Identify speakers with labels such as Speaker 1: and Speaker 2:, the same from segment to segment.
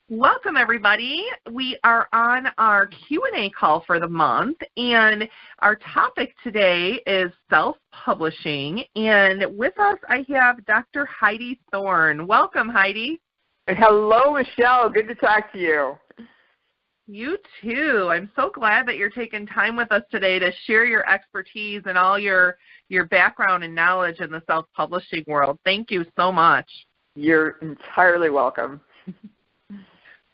Speaker 1: Welcome, everybody. We are on our Q&A call for the month, and our topic today is self-publishing. And with us, I have Dr. Heidi Thorne. Welcome, Heidi.
Speaker 2: Hello, Michelle. Good to talk to you.
Speaker 1: You too. I'm so glad that you're taking time with us today to share your expertise and all your background and knowledge in the self-publishing world. Thank you so much.
Speaker 2: You're entirely welcome.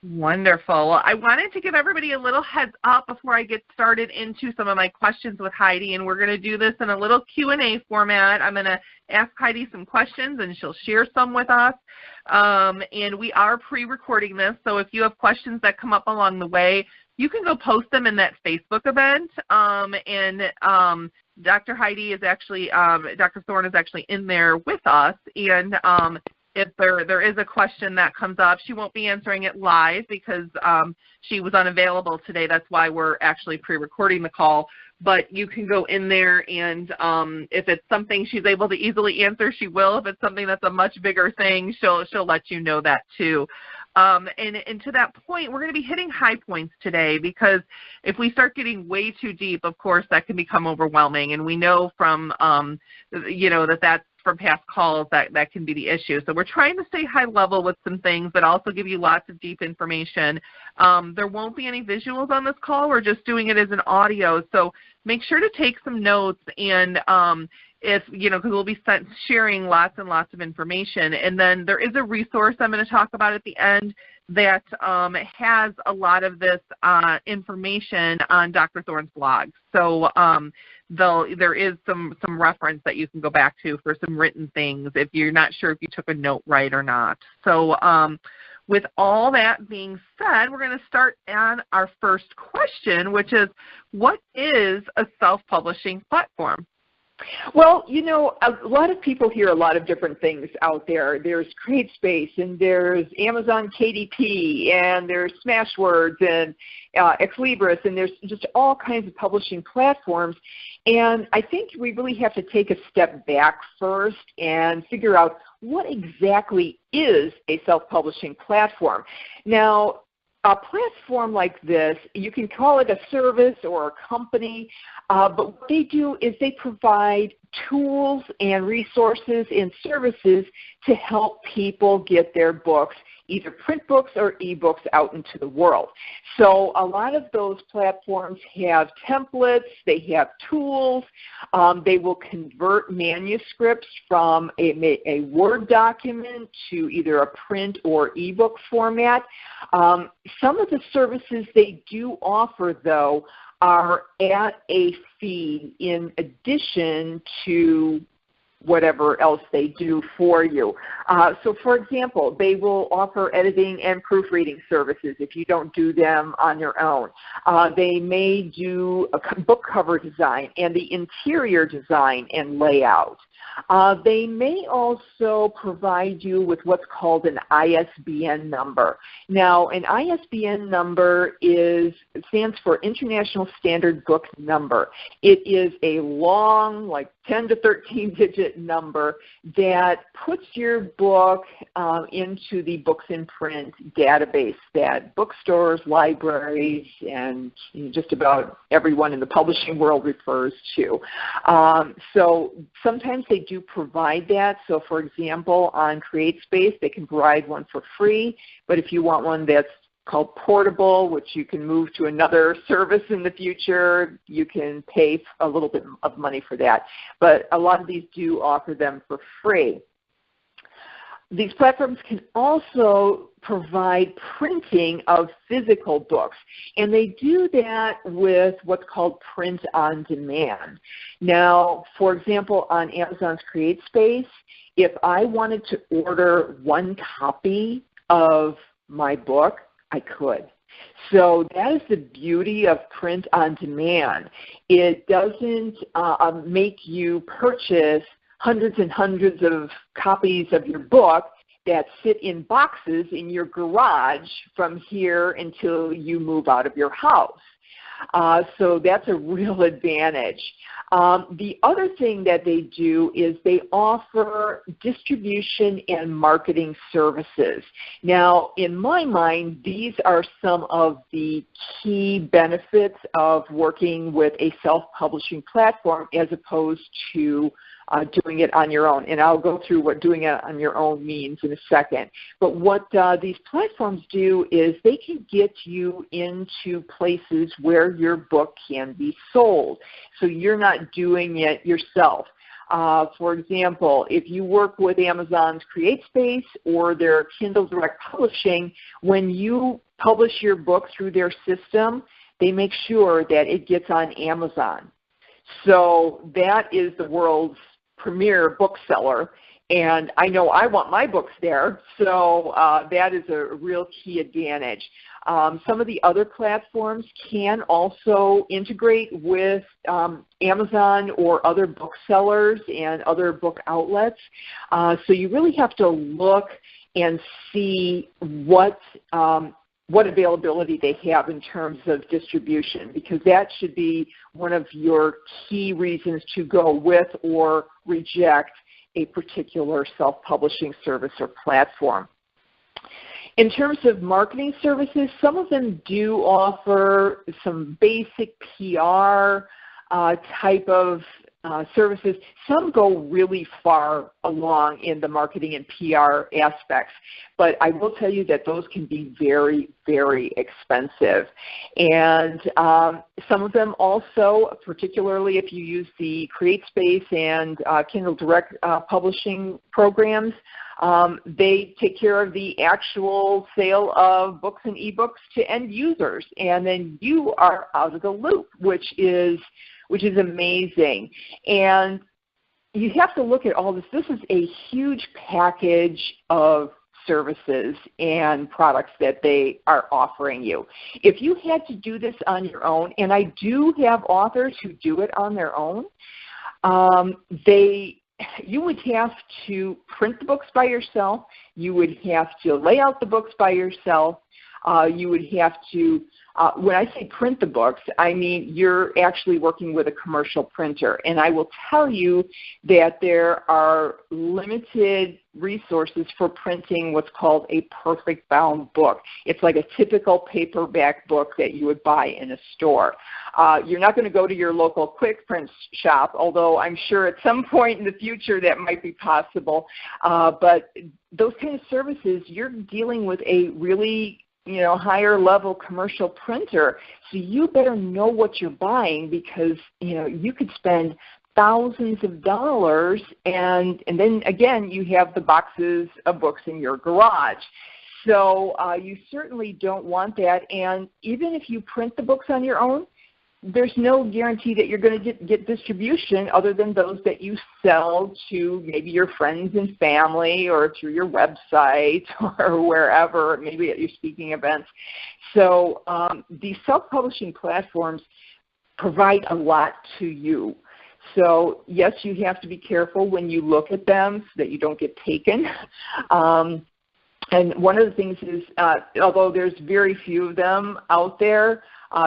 Speaker 1: Wonderful. Well, I wanted to give everybody a little heads up before I get started into some of my questions with Heidi, and we're going to do this in a little Q&A format. I'm going to ask Heidi some questions, and she'll share some with us. And we are pre-recording this, so if you have questions that come up along the way, you can go post them in that Facebook event. Dr. Heidi is actually, Dr. Thorne is actually in there with us, and if there is a question that comes up, she won't be answering it live because she was unavailable today. That's why we're actually pre-recording the call. But you can go in there, and if it's something she's able to easily answer, she will. If it's something that's a much bigger thing, she'll let you know that too. And to that point, we're going to be hitting high points today, because if we start getting way too deep, of course, that can become overwhelming. And we know from, that's from past calls that can be the issue. So we're trying to stay high level with some things, but also give you lots of deep information. There won't be any visuals on this call. We're just doing it as an audio. So make sure to take some notes, and because we'll be sharing lots and lots of information. And then there is a resource I'm going to talk about at the end that has a lot of this information on Dr. Thorne's blog. So there is some reference that you can go back to for some written things if you're not sure if you took a note right or not. So with all that being said, we're going to start on our first question, which is, what is a self-publishing platform?
Speaker 2: Well, a lot of people hear a lot of different things out there. There's CreateSpace, and there's Amazon KDP, and there's Smashwords, and Ex Libris, and there's just all kinds of publishing platforms. And I think we really have to take a step back first and figure out what exactly is a self-publishing platform. Now, a platform like this, you can call it a service or a company, but what they do is they provide tools and resources and services to help people get their books, either print books or ebooks, out into the world. So a lot of those platforms have templates, they have tools, they will convert manuscripts from a Word document to either a print or ebook format. Some of the services they do offer, though, are at a fee in addition to whatever else they do for you. So for example, they will offer editing and proofreading services if you don't do them on your own. They may do a book cover design and the interior design and layout. They may also provide you with what's called an ISBN number. Now, an ISBN number stands for International Standard Book Number. It is a long, 10 to 13 digit number that puts your book into the books in print database that bookstores, libraries, and just about everyone in the publishing world refers to. So sometimes they do provide that. So for example, on CreateSpace, they can provide one for free, but if you want one that's called Portable, which you can move to another service in the future, you can pay a little bit of money for that. But a lot of these do offer them for free. These platforms can also provide printing of physical books, and they do that with what's called print on demand. Now, for example, on Amazon's CreateSpace, if I wanted to order one copy of my book, I could. So that is the beauty of print on demand. It doesn't make you purchase hundreds and hundreds of copies of your book that sit in boxes in your garage from here until you move out of your house. So that's a real advantage. The other thing that they do is they offer distribution and marketing services. Now, in my mind, these are some of the key benefits of working with a self-publishing platform as opposed to doing it on your own. And I'll go through what doing it on your own means in a second. But what these platforms do is they can get you into places where your book can be sold. So you're not doing it yourself. For example, if you work with Amazon's CreateSpace or their Kindle Direct Publishing, when you publish your book through their system, they make sure that it gets on Amazon. So that is the world's premier bookseller, and I know I want my books there, so that is a real key advantage. Some of the other platforms can also integrate with Amazon or other booksellers and other book outlets, so you really have to look and see what availability they have in terms of distribution, because that should be one of your key reasons to go with or reject a particular self-publishing service or platform. In terms of marketing services, some of them do offer some basic PR type of services. Some go really far along in the marketing and PR aspects, but I will tell you that those can be very, very expensive. And some of them also, particularly if you use the CreateSpace and Kindle Direct Publishing programs, they take care of the actual sale of books and ebooks to end users, and then you are out of the loop, which is amazing. And you have to look at all this. This is a huge package of services and products that they are offering you. If you had to do this on your own, and I do have authors who do it on their own, you would have to print the books by yourself. You would have to lay out the books by yourself. You would have to, when I say print the books, I mean you're actually working with a commercial printer. And I will tell you that there are limited resources for printing what's called a perfect bound book. It's like a typical paperback book that you would buy in a store. You're not going to go to your local quick print shop, although I'm sure at some point in the future that might be possible. But those kind of services, you're dealing with a really higher level commercial printer. So you better know what you're buying, because, you could spend thousands of dollars and then again you have the boxes of books in your garage. So you certainly don't want that. And even if you print the books on your own, there's no guarantee that you're going to get distribution other than those that you sell to maybe your friends and family or through your website or wherever, maybe at your speaking events. So these self-publishing platforms provide a lot to you. So yes, you have to be careful when you look at them so that you don't get taken. And one of the things is, although there's very few of them out there,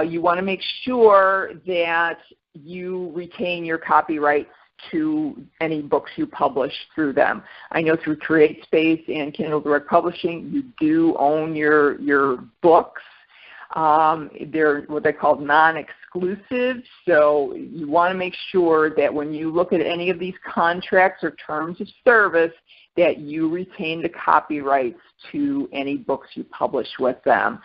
Speaker 2: you want to make sure that you retain your copyrights to any books you publish through them. I know through CreateSpace and Kindle Direct Publishing, you do own your books. They're what they call non-exclusive, so you want to make sure that when you look at any of these contracts or terms of service, that you retain the copyrights to any books you publish with them.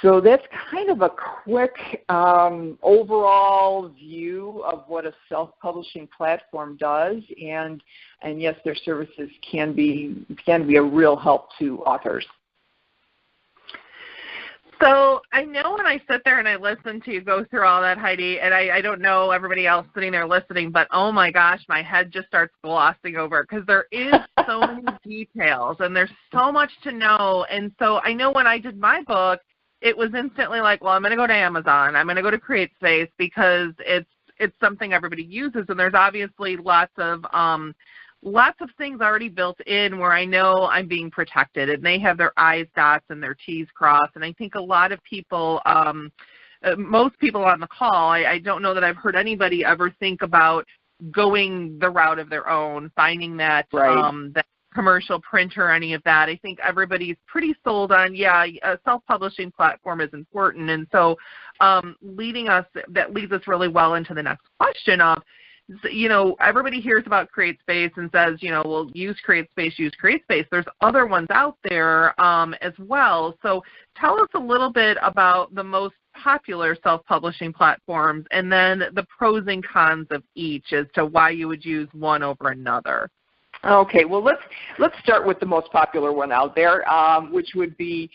Speaker 2: So that's kind of a quick overall view of what a self-publishing platform does, and yes, their services can be a real help to authors.
Speaker 1: So I know when I sit there and I listen to you go through all that, Heidi, and I don't know everybody else sitting there listening, but oh my gosh, my head just starts glossing over because there is so many details and there's so much to know. And so I know when I did my book, it was instantly like, well, I'm going to go to Amazon. I'm going to go to CreateSpace because it's something everybody uses, and there's obviously lots of things already built in where I know I'm being protected, and they have their I's dots and their T's crossed. And I think a lot of people most people on the call, I don't know that I've heard anybody ever think about going the route of their own, finding that, that commercial printer or any of that. I think everybody's pretty sold on, yeah, a self-publishing platform is important. And so that leads us really well into the next question of, you know, everybody hears about CreateSpace and says, you know, well, use CreateSpace, use CreateSpace. There's other ones out there as well. So tell us a little bit about the most popular self-publishing platforms and then the pros and cons of each as to why you would use one over another.
Speaker 2: Okay, well, let's start with the most popular one out there, which would be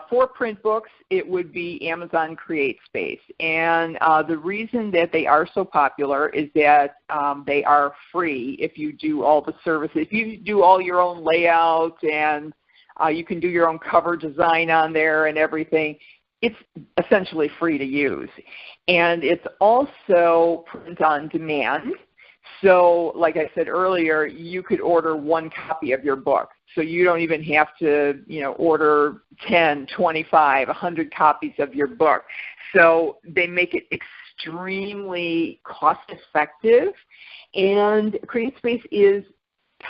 Speaker 2: for print books. It would be Amazon CreateSpace, and the reason that they are so popular is that they are free if you do all the services. If you do all your own layout and you can do your own cover design on there and everything, it's essentially free to use. And it's also print on demand. So like I said earlier, you could order one copy of your book. So you don't even have to, you know, order 10, 25, 100 copies of your book. So they make it extremely cost effective. And CreateSpace is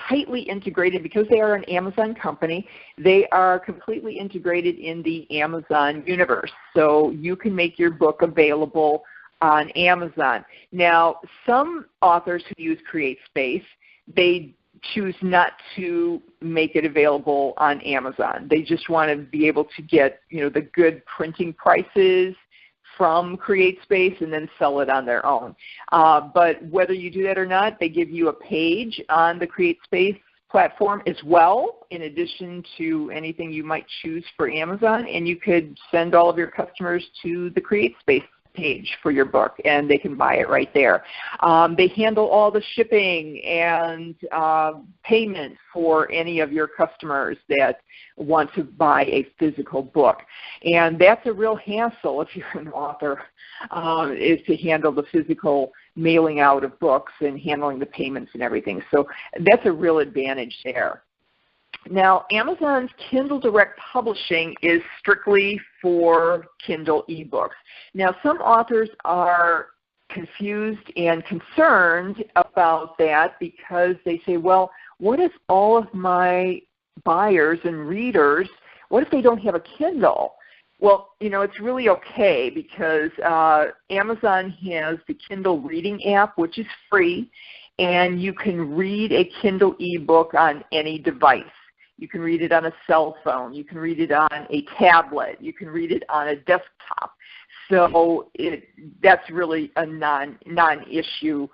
Speaker 2: tightly integrated because they are an Amazon company. They are completely integrated in the Amazon universe. So you can make your book available on Amazon. Now, some authors who use CreateSpace, they choose not to make it available on Amazon. They just want to be able to get, you know, the good printing prices from CreateSpace and then sell it on their own. But whether you do that or not, they give you a page on the CreateSpace platform as well, in addition to anything you might choose for Amazon, and you could send all of your customers to the CreateSpace page for your book, and they can buy it right there. They handle all the shipping and payment for any of your customers that want to buy a physical book. And that's a real hassle if you're an author, is to handle the physical mailing out of books and handling the payments and everything. So that's a real advantage there. Now, Amazon's Kindle Direct Publishing is strictly for Kindle ebooks. Now, some authors are confused and concerned about that because they say, well, what if all of my buyers and readers, what if they don't have a Kindle? Well, you know, it's really okay because Amazon has the Kindle Reading app, which is free, and you can read a Kindle ebook on any device. You can read it on a cell phone. You can read it on a tablet. You can read it on a desktop. So that's really a non-issue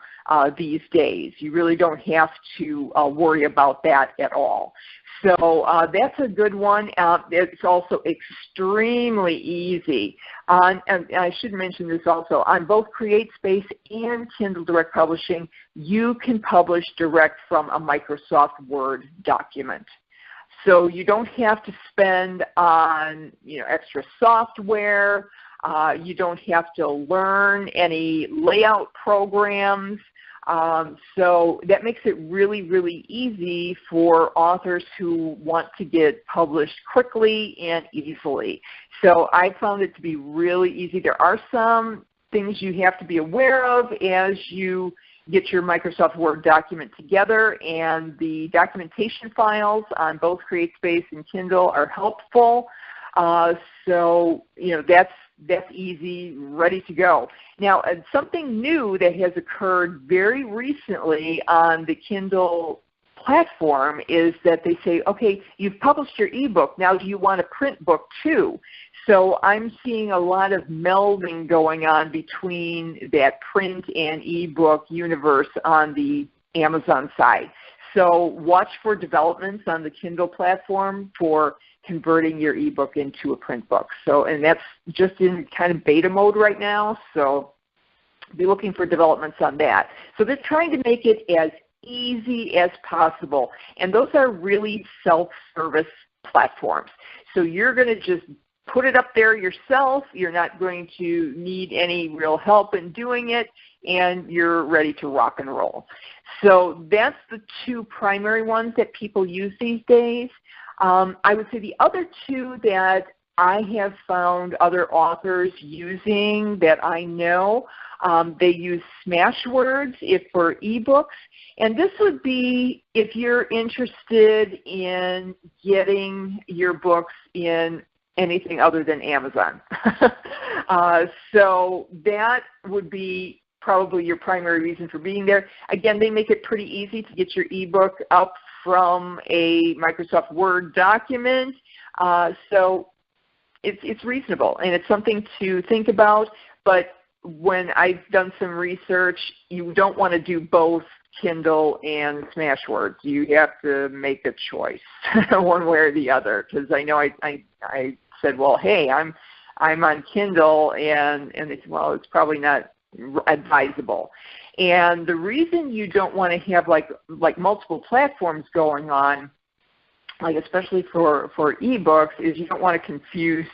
Speaker 2: these days. You really don't have to worry about that at all. So that's a good one. It's also extremely easy. And I should mention this also. On both CreateSpace and Kindle Direct Publishing, you can publish direct from a Microsoft Word document. So you don't have to spend on, you know, extra software. You don't have to learn any layout programs. So that makes it really, really easy for authors who want to get published quickly and easily. So I found it to be really easy. There are some things you have to be aware of as you get your Microsoft Word document together, and the documentation files on both CreateSpace and Kindle are helpful. So, you know, that's easy, ready to go. Now, something new that has occurred very recently on the Kindle platform is that they say, okay, you've published your ebook, now do you want a print book too? So I'm seeing a lot of melding going on between that print and ebook universe on the Amazon side. So watch for developments on the Kindle platform for converting your ebook into a print book. So, and that's just in kind of beta mode right now, so be looking for developments on that. So they're trying to make it as easy as possible, and those are really self-service platforms. So you're going to just put it up there yourself. You're not going to need any real help in doing it, and you're ready to rock and roll. So that's the two primary ones that people use these days. I would say the other two that I have found other authors using that I know. They use Smashwords for ebooks. And this would be if you're interested in getting your books in anything other than Amazon. So that would be probably your primary reason for being there. Again, they make it pretty easy to get your ebook up from a Microsoft Word document. So it's reasonable, and it's something to think about. But when I've done some research, you don't want to do both Kindle and Smashwords. You have to make a choice, one way or the other. Because I know I said, well, hey, I'm on Kindle, and they said, well, it's probably not advisable. And the reason you don't want to have like multiple platforms going on, like especially for ebooks, is you don't want to confuse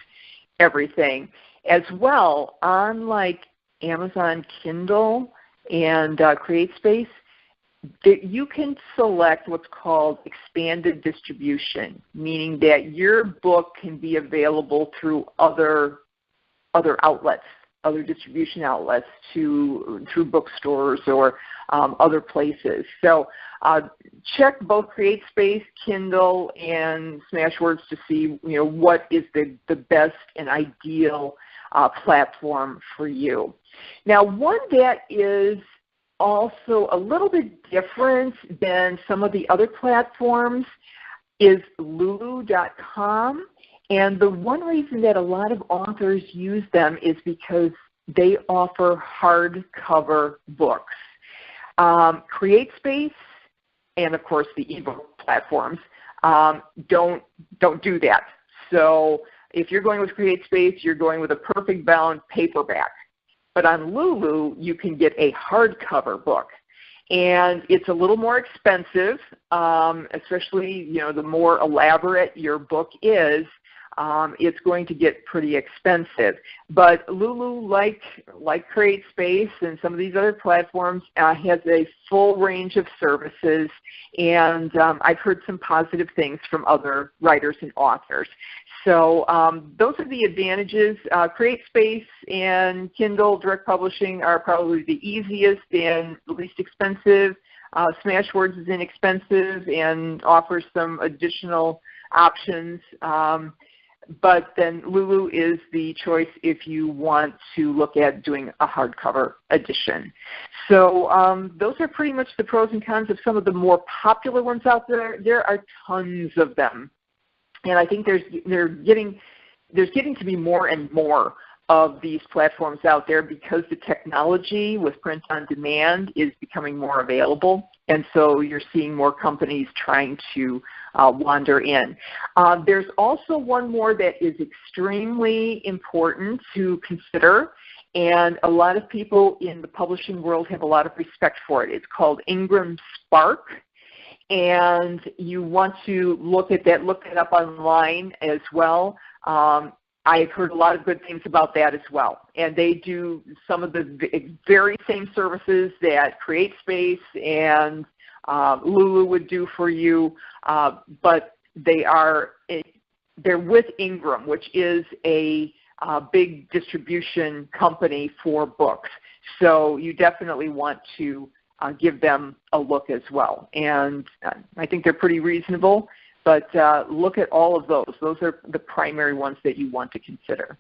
Speaker 2: everything. As well, on like Amazon Kindle and CreateSpace, you can select what's called expanded distribution, meaning that your book can be available through other outlets, other distribution outlets, through bookstores or other places. So check both CreateSpace, Kindle, and Smashwords to see what is the best and ideal platform for you. Now, one that is also a little bit different than some of the other platforms is Lulu.com. And the one reason that a lot of authors use them is because they offer hardcover books. CreateSpace and, of course, the ebook platforms don't do that. So if you're going with CreateSpace, you're going with a perfect bound paperback. But on Lulu, you can get a hardcover book. And it's a little more expensive, especially the more elaborate your book is. It's going to get pretty expensive. But Lulu, like CreateSpace and some of these other platforms, has a full range of services, and I've heard some positive things from other writers and authors. So those are the advantages. CreateSpace and Kindle Direct Publishing are probably the easiest and least expensive. Smashwords is inexpensive and offers some additional options. But then Lulu is the choice if you want to look at doing a hardcover edition. So those are pretty much the pros and cons of some of the more popular ones out there. There are tons of them. And I think there's getting to be more and more of these platforms out there because the technology with print on demand is becoming more available. And so you're seeing more companies trying to wander in. There's also one more that is extremely important to consider, and a lot of people in the publishing world have a lot of respect for it. It's called Ingram Spark. And you want to look at that, look it up online as well. I've heard a lot of good things about that as well. And they do some of the very same services that CreateSpace and Lulu would do for you, but they're with Ingram, which is a big distribution company for books. So you definitely want to give them a look as well. And I think they're pretty reasonable, but look at all of those. Those are the primary ones that you want to consider.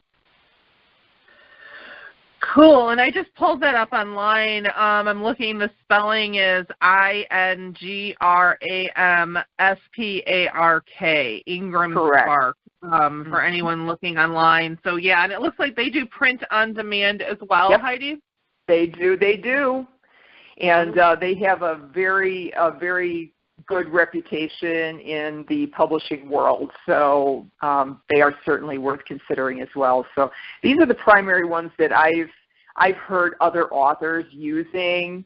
Speaker 1: Cool, and I just pulled that up online. I'm looking, the spelling is INGRAMSPARK, Ingram Spark, for anyone looking online. So yeah, and it looks like they do print on demand as well, yep. Heidi?
Speaker 2: They do. And they have a very good reputation in the publishing world, so they are certainly worth considering as well. So these are the primary ones that I've heard other authors using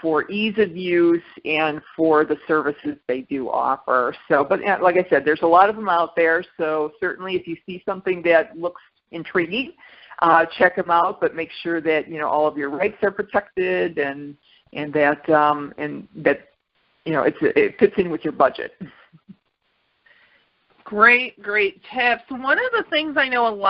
Speaker 2: for ease of use and for the services they do offer. So, but like I said, there's a lot of them out there. So certainly, if you see something that looks intriguing, check them out, but make sure that all of your rights are protected and that it fits in with your budget.
Speaker 1: Great, great tips. One of the things I know we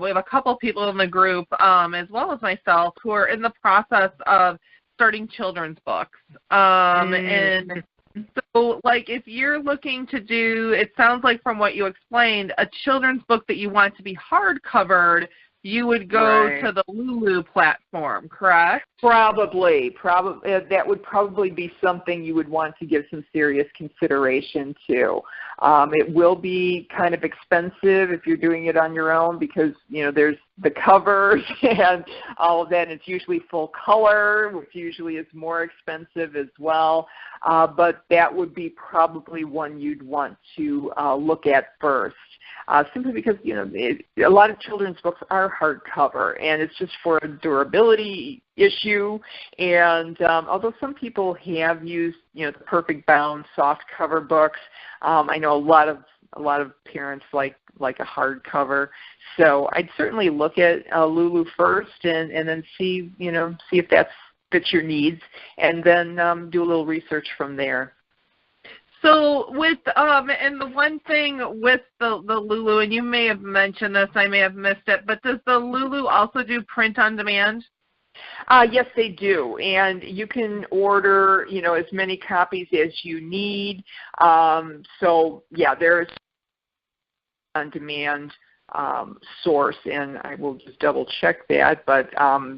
Speaker 1: have a couple people in the group, as well as myself, who are in the process of starting children's books. And so, like, if you're looking to do, it sounds like from what you explained, a children's book that you want to be hardcovered, you would go to the Lulu platform, correct?
Speaker 2: Probably. That would probably be something you would want to give some serious consideration to. It will be kind of expensive if you're doing it on your own because, there's the covers and all of that. It's usually full color, which usually is more expensive as well. But that would be probably one you'd want to look at first. Simply because, a lot of children's books are hardcover, and it's just for a durability issue. And although some people have used, the perfect bound soft cover books, I know a lot of parents like a hardcover. So I'd certainly look at Lulu first, and then see if that fits your needs, and then do a little research from there.
Speaker 1: So with and the one thing with the Lulu, and you may have mentioned this, I may have missed it, but does the Lulu also do print on demand?
Speaker 2: Yes, they do, and you can order as many copies as you need. So yeah, there's on demand source, and I will just double check that, but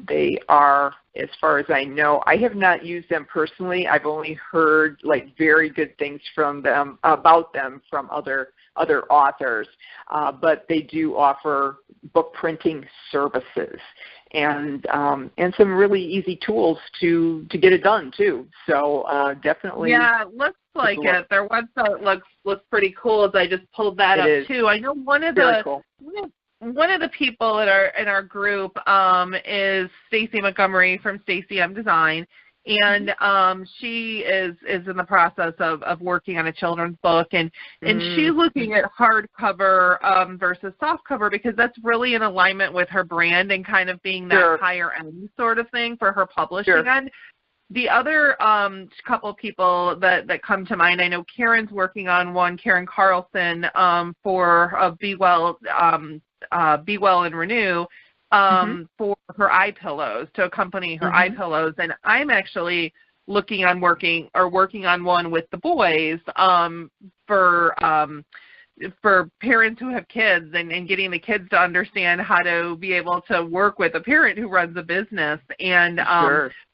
Speaker 2: they are, as far as I know, I have not used them personally. I've only heard very good things from them, about them, from other authors, but they do offer book printing services and some really easy tools to get it done too. So definitely.
Speaker 1: Yeah, it looks like it. Their website looks pretty cool. As I just pulled that up too. I know one of the people in our group is Stacy Montgomery from Stacy M Design, and she is in the process of working on a children's book, and she's looking at hardcover versus softcover because that's really in alignment with her brand and kind of being that higher end sort of thing for her publishing end. The other couple people that come to mind, I know Karen's working on one, Karen Carlson, for Be Well and Renew, for her eye pillows, to accompany her eye pillows, and I'm actually working on one with the boys for parents who have kids and getting the kids to understand how to be able to work with a parent who runs a business. And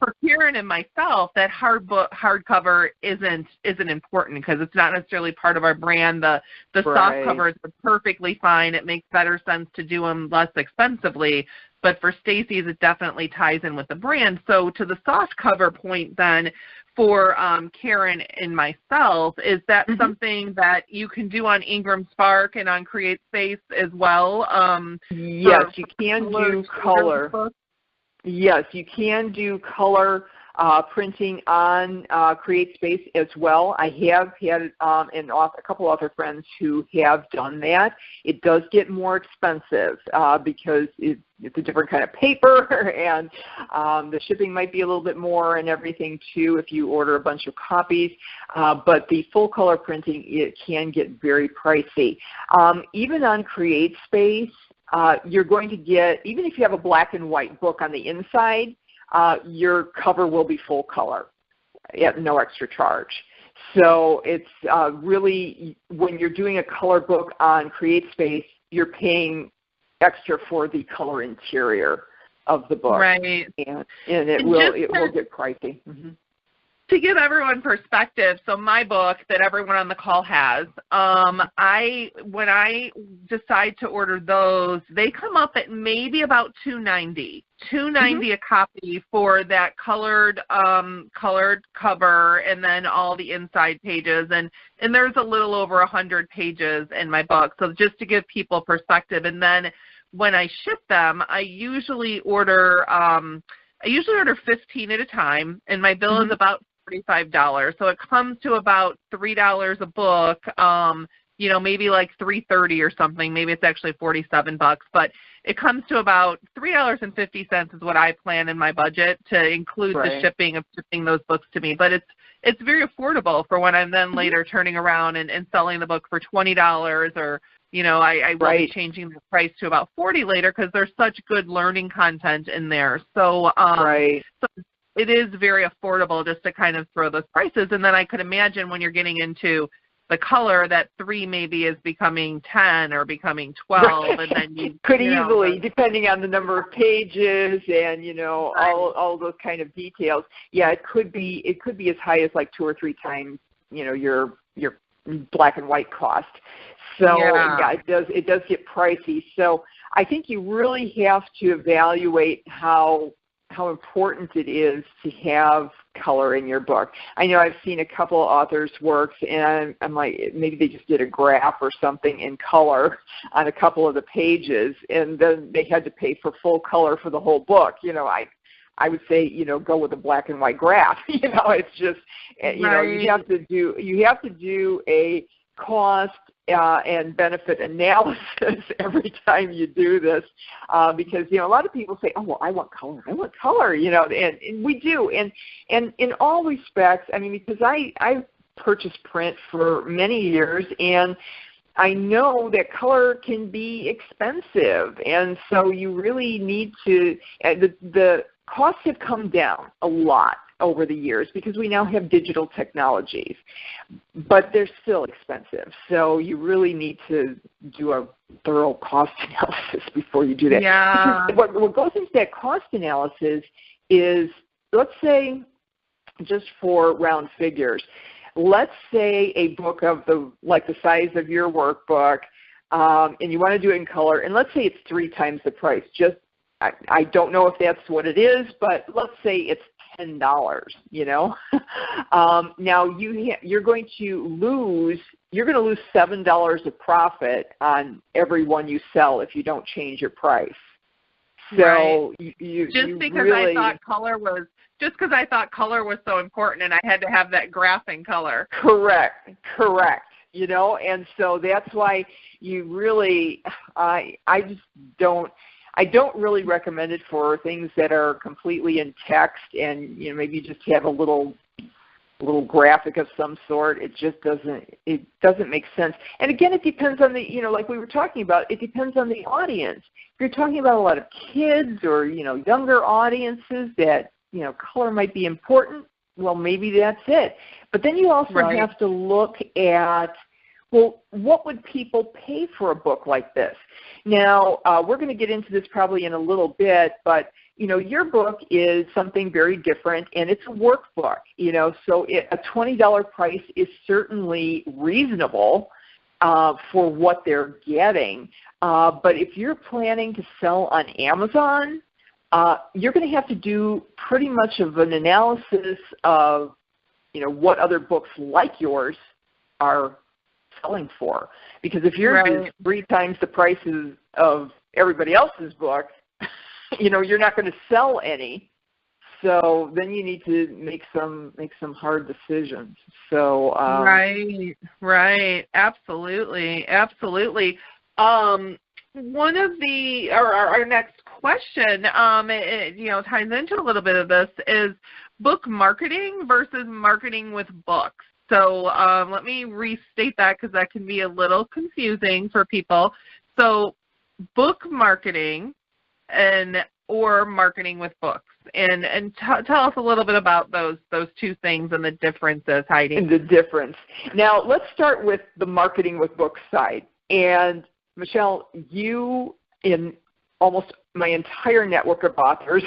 Speaker 1: for Karen and myself, that hardcover isn't important because it's not necessarily part of our brand. The soft covers are perfectly fine. It makes better sense to do them less expensively. But for Stacy's, it definitely ties in with the brand. So to the soft cover point then, for Karen and myself, is that something that you can do on Ingram Spark and on CreateSpace as well?
Speaker 2: Yes, you can do color. Yes, you can do color printing on CreateSpace as well. I have had a couple other friends who have done that. It does get more expensive because it's a different kind of paper, and the shipping might be a little bit more and everything too if you order a bunch of copies. But the full color printing, it can get very pricey. Even on CreateSpace, you're going to get, even if you have a black and white book on the inside, your cover will be full color at no extra charge. So it's really, when you're doing a color book on CreateSpace, you're paying extra for the color interior of the book.
Speaker 1: Right.
Speaker 2: And it will get pricey.
Speaker 1: To give everyone perspective, so my book that everyone on the call has, when I decide to order those, they come up at maybe about $290 a copy for that colored cover, and then all the inside pages, and there's a little over 100 pages in my book. So just to give people perspective, and then when I ship them, I usually order 15 at a time, and my bill is about $45. So it comes to about $3 a book, maybe like $3.30 or something. Maybe it's actually $47, but it comes to about $3.50 is what I plan in my budget to include the shipping of shipping those books to me. But it's very affordable for when I'm then later turning around and selling the book for $20, or I will be changing the price to about $40 later because there's such good learning content in there. So, so it is very affordable just to kind of throw those prices. And then I could imagine when you're getting into the color that 3 maybe is becoming 10 or becoming 12, and then you
Speaker 2: could easily, depending on the number of pages and all those kind of details. Yeah, it could be as high as like 2 or 3 times your black and white cost. So yeah, it does get pricey. So I think you really have to evaluate how important it is to have color in your book. I know I've seen a couple of authors' works, and I'm like, maybe they just did a graph or something in color on a couple of the pages, and then they had to pay for full color for the whole book. I would say, go with a black and white graph. It's just, you have to do a cost and benefit analysis every time you do this, because a lot of people say, oh, well, I want color, and we do, and in all respects. I mean, because I've purchased print for many years, and I know that color can be expensive, and so you really need to. The costs have come down a lot over the years because we now have digital technologies, but they're still expensive. So you really need to do a thorough cost analysis before you do that.
Speaker 1: Yeah.
Speaker 2: What goes into that cost analysis is, let's say, just for round figures, let's say a book of the size of your workbook, and you want to do it in color, and let's say it's 3 times the price. I don't know if that's what it is, but let's say it's $10, now you're going to lose $7 of profit on every one you sell if you don't change your price. So
Speaker 1: I thought color was so important, and I had to have that graph in color.
Speaker 2: Correct. And so that's why you really, I don't really recommend it for things that are completely in text and maybe just have a little graphic of some sort. It just doesn't make sense. And again, it depends on the like we were talking about. It depends on the audience. If you're talking about a lot of kids or younger audiences that color might be important, well, maybe that's it. But then you also have to look at, well, what would people pay for a book like this? Now, we're going to get into this probably in a little bit, but, your book is something very different, and it's a workbook, so a $20 price is certainly reasonable for what they're getting. But if you're planning to sell on Amazon, you're going to have to do pretty much of an analysis of, what other books like yours are selling for, because if you're 3 times the prices of everybody else's book, you're not going to sell any. So then you need to make some hard decisions. So
Speaker 1: right, absolutely. One of our next question, it ties into a little bit of this, is book marketing versus marketing with books. So let me restate that because that can be a little confusing for people. So book marketing or marketing with books. And tell us a little bit about those 2 things and the differences, Heidi.
Speaker 2: And the difference. Now, let's start with the marketing with books side. And, Michelle, you, in almost my entire network of authors,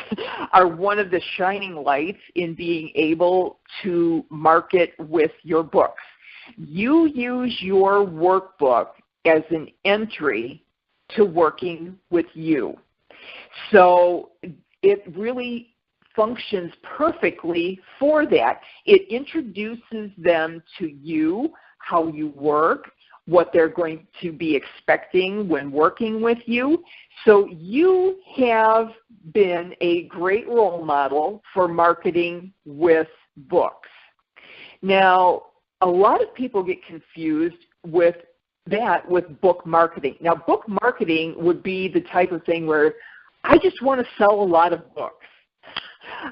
Speaker 2: are one of the shining lights in being able to market with your books. You use your workbook as an entry to working with you. So it really functions perfectly for that. It introduces them to you, how you work, what they're going to be expecting when working with you. So you have been a great role model for marketing with books. Now, a lot of people get confused with that with book marketing. Now, book marketing would be the type of thing where I just want to sell a lot of books.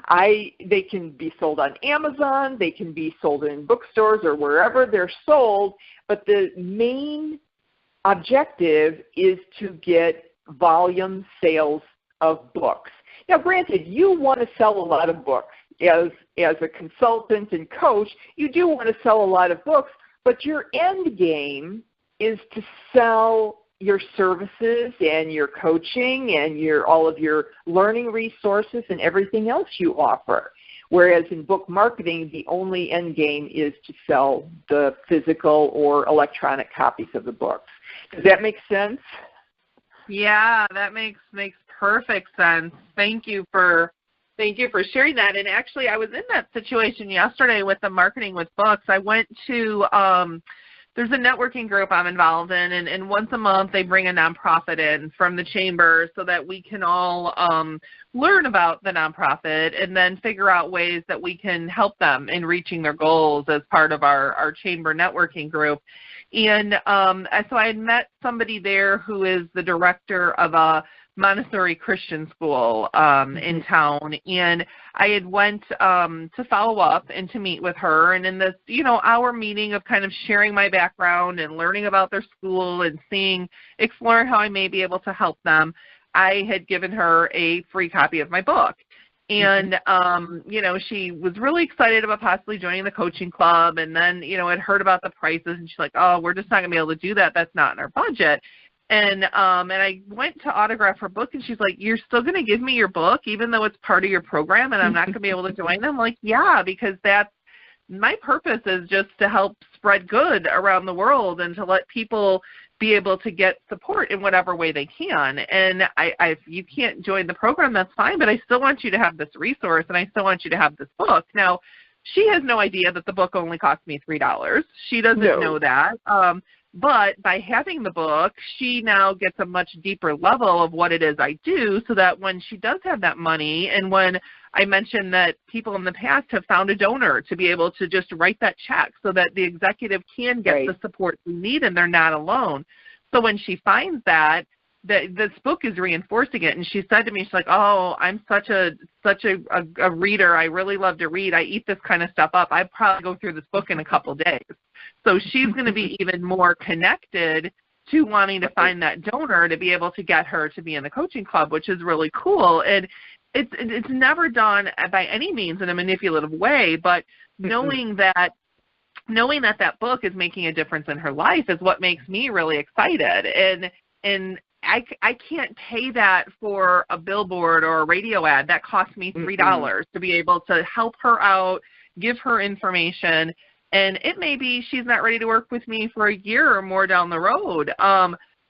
Speaker 2: They can be sold on Amazon, they can be sold in bookstores or wherever they're sold, but the main objective is to get volume sales of books. Now, granted, you want to sell a lot of books. As a consultant and coach, you do want to sell a lot of books, but your end game is to sell your services and your coaching and all of your learning resources and everything else you offer. Whereas in book marketing, the only end game is to sell the physical or electronic copies of the books. Does that make sense?
Speaker 1: Yeah, that makes perfect sense. Thank you for sharing that. And actually, I was in that situation yesterday with the marketing with books. I went to there's a networking group I'm involved in, and once a month they bring a nonprofit in from the chamber so that we can all learn about the nonprofit and then figure out ways that we can help them in reaching their goals as part of our chamber networking group. And so I had met somebody there who is the director of a Montessori Christian school in town, and I had went to follow up and to meet with her, and in this hour meeting of kind of sharing my background and learning about their school and exploring how I may be able to help them, I had given her a free copy of my book. And, she was really excited about possibly joining the coaching club, and then, had heard about the prices, and she's like, oh, we're just not going to be able to do that. That's not in our budget. And I went to autograph her book, and she's like, you're still going to give me your book even though it's part of your program and I'm not going to be able to join them? I'm like, yeah, because that's my purpose, is just to help spread good around the world and to let people be able to get support in whatever way they can. And if you can't join the program, that's fine, but I still want you to have this resource, and I still want you to have this book. Now, she has no idea that the book only cost me $3. She doesn't know that. But by having the book, she now gets a much deeper level of what it is I do, so that when she does have that money, and when I mentioned that people in the past have found a donor to be able to just write that check so that the executive can get the support they need and they're not alone. So when she finds that, this book is reinforcing it. And she said to me, she's like, oh, I'm such a reader. I really love to read. I eat this kind of stuff up. I'd probably go through this book in a couple days. So she's going to be even more connected to wanting to find that donor to be able to get her to be in the coaching club, which is really cool. And it's never done by any means in a manipulative way, but knowing that book is making a difference in her life is what makes me really excited. And I can't pay that for a billboard or a radio ad. That cost me $3 to be able to help her out, give her information. And it may be she's not ready to work with me for a year or more down the road,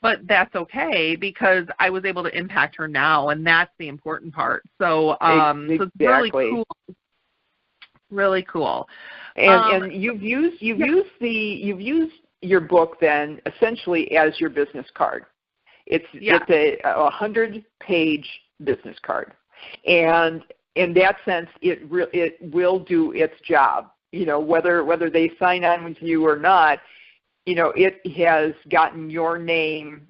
Speaker 1: but that's okay because I was able to impact her now, and that's the important part. So, so it's really cool. Really cool.
Speaker 2: And you've used your book then essentially as your business card. It's a 100-page business card, and in that sense, it will do its job. Whether they sign on with you or not, it has gotten your name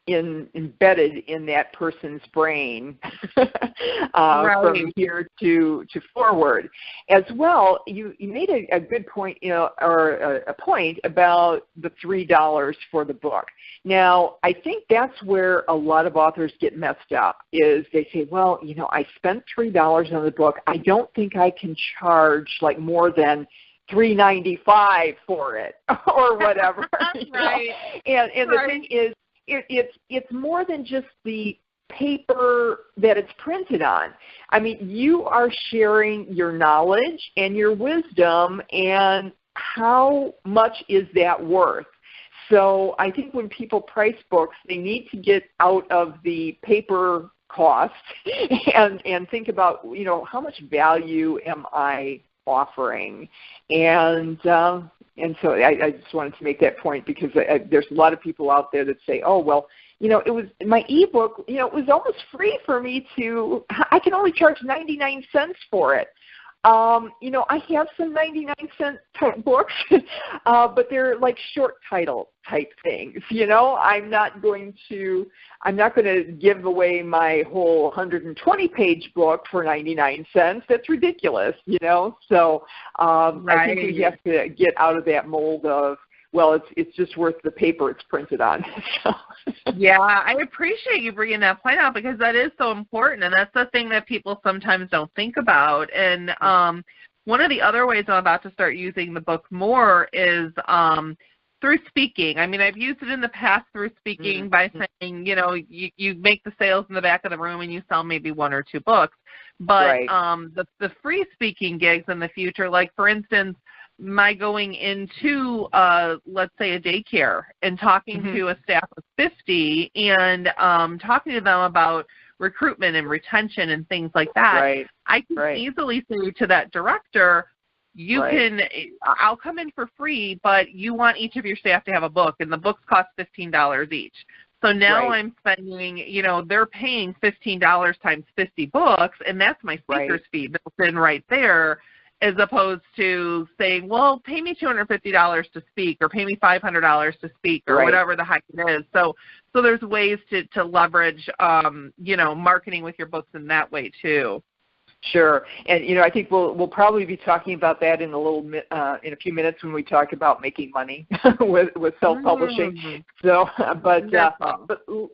Speaker 2: embedded in that person's brain from here to forward. As well, you made a good point, or a point about the $3 for the book. Now, I think that's where a lot of authors get messed up, is they say, well, I spent $3 on the book. I don't think I can charge like more than $3.95 for it or whatever.
Speaker 1: Right.
Speaker 2: And the thing is, it's more than just the paper that it's printed on. I mean, you are sharing your knowledge and your wisdom, and how much is that worth? So I think when people price books, they need to get out of the paper cost and think about, how much value am I offering? And so I just wanted to make that point, because there's a lot of people out there that say, oh, well, it was my ebook, it was almost free for me I can only charge 99 cents for it. I have some 99-cent type books, but they're like short title type things. I'm not going to give away my whole 120-page book for 99 cents. That's ridiculous, So
Speaker 1: Right.
Speaker 2: I think we have to get out of that mold of, well, it's just worth the paper it's printed on. So.
Speaker 1: Yeah, I appreciate you bringing that point out because that is so important, and that's the thing that people sometimes don't think about. And one of the other ways I'm about to start using the book more is through speaking. I mean, I've used it in the past through speaking by saying, you make the sales in the back of the room and you sell maybe one or two books. But the free speaking gigs in the future, like for instance, my going into, let's say, a daycare and talking to a staff of 50 and talking to them about recruitment and retention and things like that.
Speaker 2: Right.
Speaker 1: I can easily say to that director, I'll come in for free, but you want each of your staff to have a book, and the books cost $15 each. So now I'm spending, they're paying $15 times 50 books, and that's my speaker's fee built in right there, as opposed to saying, well, pay me $250 to speak or pay me $500 to speak or whatever the heck it is. So there's ways to leverage, marketing with your books in that way too.
Speaker 2: Sure, and I think we'll probably be talking about that in a few minutes when we talk about making money with self-publishing. So, but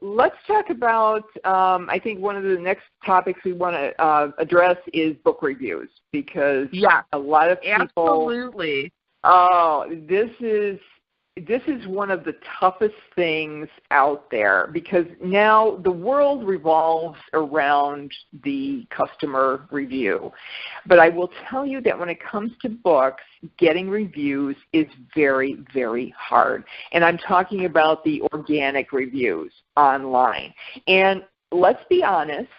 Speaker 2: let's talk about. I think one of the next topics we want to address is book reviews because a lot of people.
Speaker 1: Absolutely.
Speaker 2: Oh, this is one of the toughest things out there because now the world revolves around the customer review. But I will tell you that when it comes to books, getting reviews is very, very hard. And I'm talking about the organic reviews online. And let's be honest,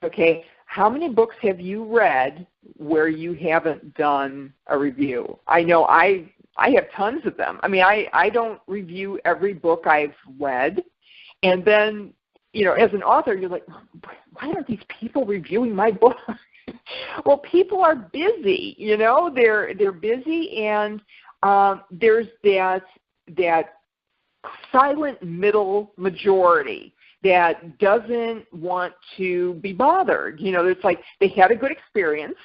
Speaker 2: okay, how many books have you read where you haven't done a review? I know I have tons of them. I mean, I don't review every book I've read. And then, as an author, you're like, why aren't these people reviewing my book? Well, people are busy, they're busy, and there's that silent middle majority that doesn't want to be bothered. It's like they had a good experience,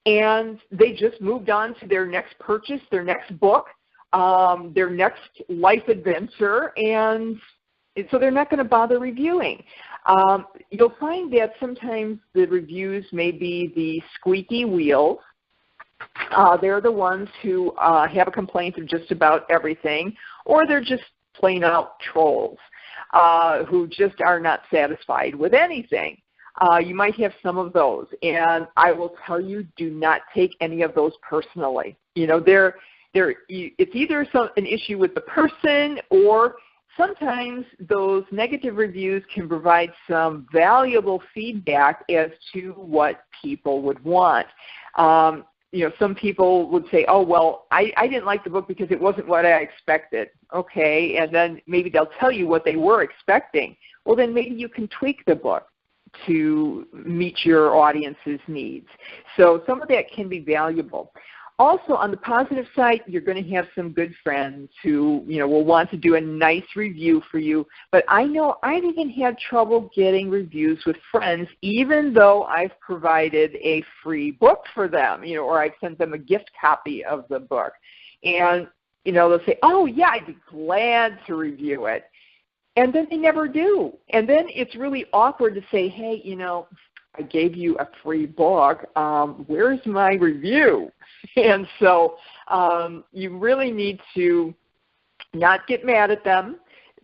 Speaker 2: and they just moved on to their next purchase, their next book, their next life adventure, and so they're not going to bother reviewing. You'll find that sometimes the reviews may be the squeaky wheels. They're the ones who have a complaint of just about everything, or they're just plain out trolls who just are not satisfied with anything. You might have some of those, and I will tell you, do not take any of those personally. It's either an issue with the person, or sometimes those negative reviews can provide some valuable feedback as to what people would want. Some people would say, oh, well, I didn't like the book because it wasn't what I expected. Okay, and then maybe they'll tell you what they were expecting. Well, then maybe you can tweak the book to meet your audience's needs. So some of that can be valuable. Also, on the positive side, you're going to have some good friends who, will want to do a nice review for you. But I know I've even had trouble getting reviews with friends, even though I've provided a free book for them, or I've sent them a gift copy of the book. And, they'll say, oh, yeah, I'd be glad to review it. And then they never do. And then it's really awkward to say, hey, I gave you a free book. Where's my review? And so you really need to not get mad at them.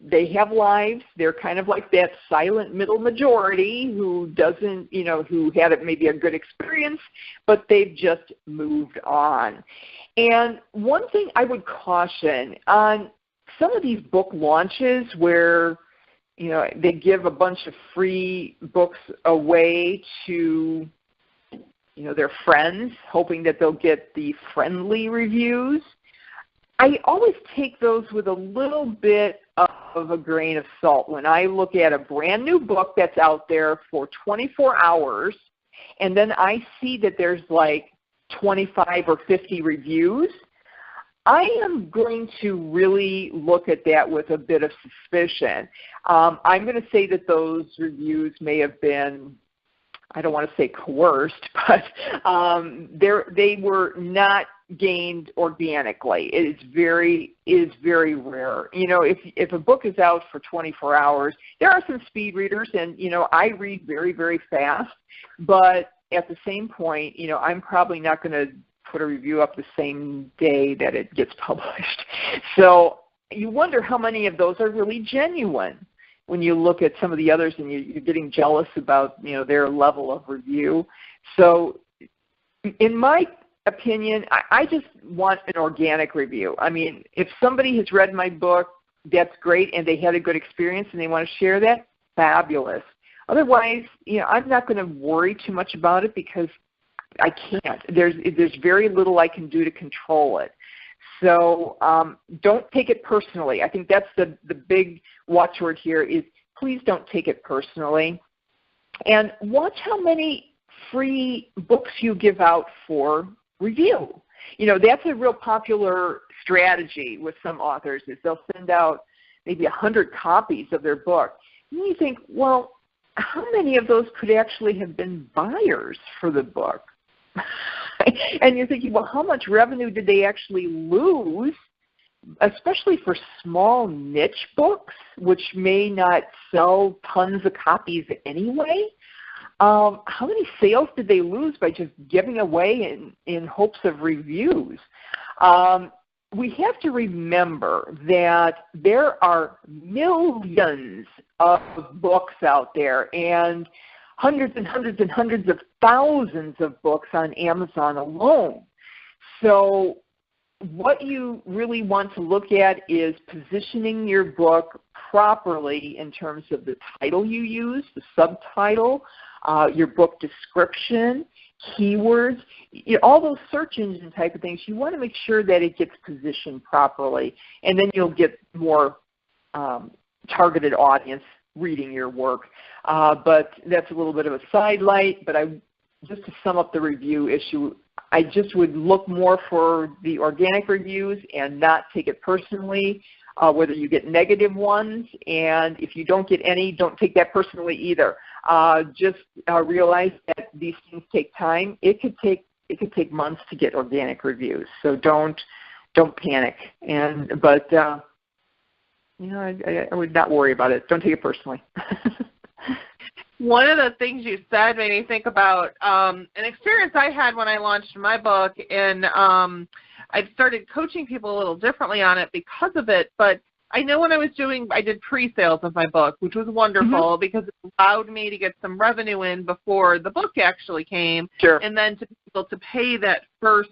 Speaker 2: They have lives. They're kind of like that silent middle majority who doesn't, who had maybe a good experience, but they've just moved on. And one thing I would caution on some of these book launches where, they give a bunch of free books away to, their friends, hoping that they'll get the friendly reviews. I always take those with a little bit of a grain of salt. When I look at a brand new book that's out there for 24 hours, and then I see that there's like 25 or 50 reviews, I am going to really look at that with a bit of suspicion. I'm going to say that those reviews may have been, I don't want to say coerced, but they were not gained organically. It is very rare. You know, if a book is out for 24 hours, there are some speed readers, and, you know, I read very, very fast, but at the same point, you know, I'm probably not going to put a review up the same day that it gets published. So you wonder how many of those are really genuine when you look at some of the others and you're getting jealous about, you know, their level of review. So in my opinion, I just want an organic review. I mean, if somebody has read my book, that's great, and they had a good experience and they want to share that, fabulous. Otherwise, you know, I'm not going to worry too much about it because I can't. There's very little I can do to control it. So don't take it personally. I think that's the big watchword here is please don't take it personally. And watch how many free books you give out for review. You know, that's a real popular strategy with some authors is they'll send out maybe 100 copies of their book. And you think, well, how many of those could actually have been buyers for the book? And you're thinking, well, how much revenue did they actually lose, especially for small niche books, which may not sell tons of copies anyway? How many sales did they lose by just giving away in hopes of reviews? We have to remember that there are millions of books out there and hundreds and hundreds and hundreds of thousands of books on Amazon alone. So what you really want to look at is positioning your book properly in terms of the title you use, the subtitle, your book description, keywords, you know, all those search engine type of things. You want to make sure that it gets positioned properly, and then you'll get more targeted audience reading your work. But that's a little bit of a sidelight, but just to sum up the review issue, I just would look more for the organic reviews and not take it personally, whether you get negative ones, and if you don't get any, don't take that personally either. Just realize that these things take time. It could take months to get organic reviews, so don't panic. But you know, I would not worry about it. Don't take it personally.
Speaker 1: One of the things you said made me think about an experience I had when I launched my book, and I started coaching people a little differently on it because of it. But I know when I did pre-sales of my book, which was wonderful because it allowed me to get some revenue in before the book actually came, and then to be able to pay that first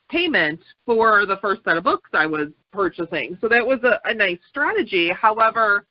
Speaker 1: payment for the first set of books I was purchasing. So that was a nice strategy. However,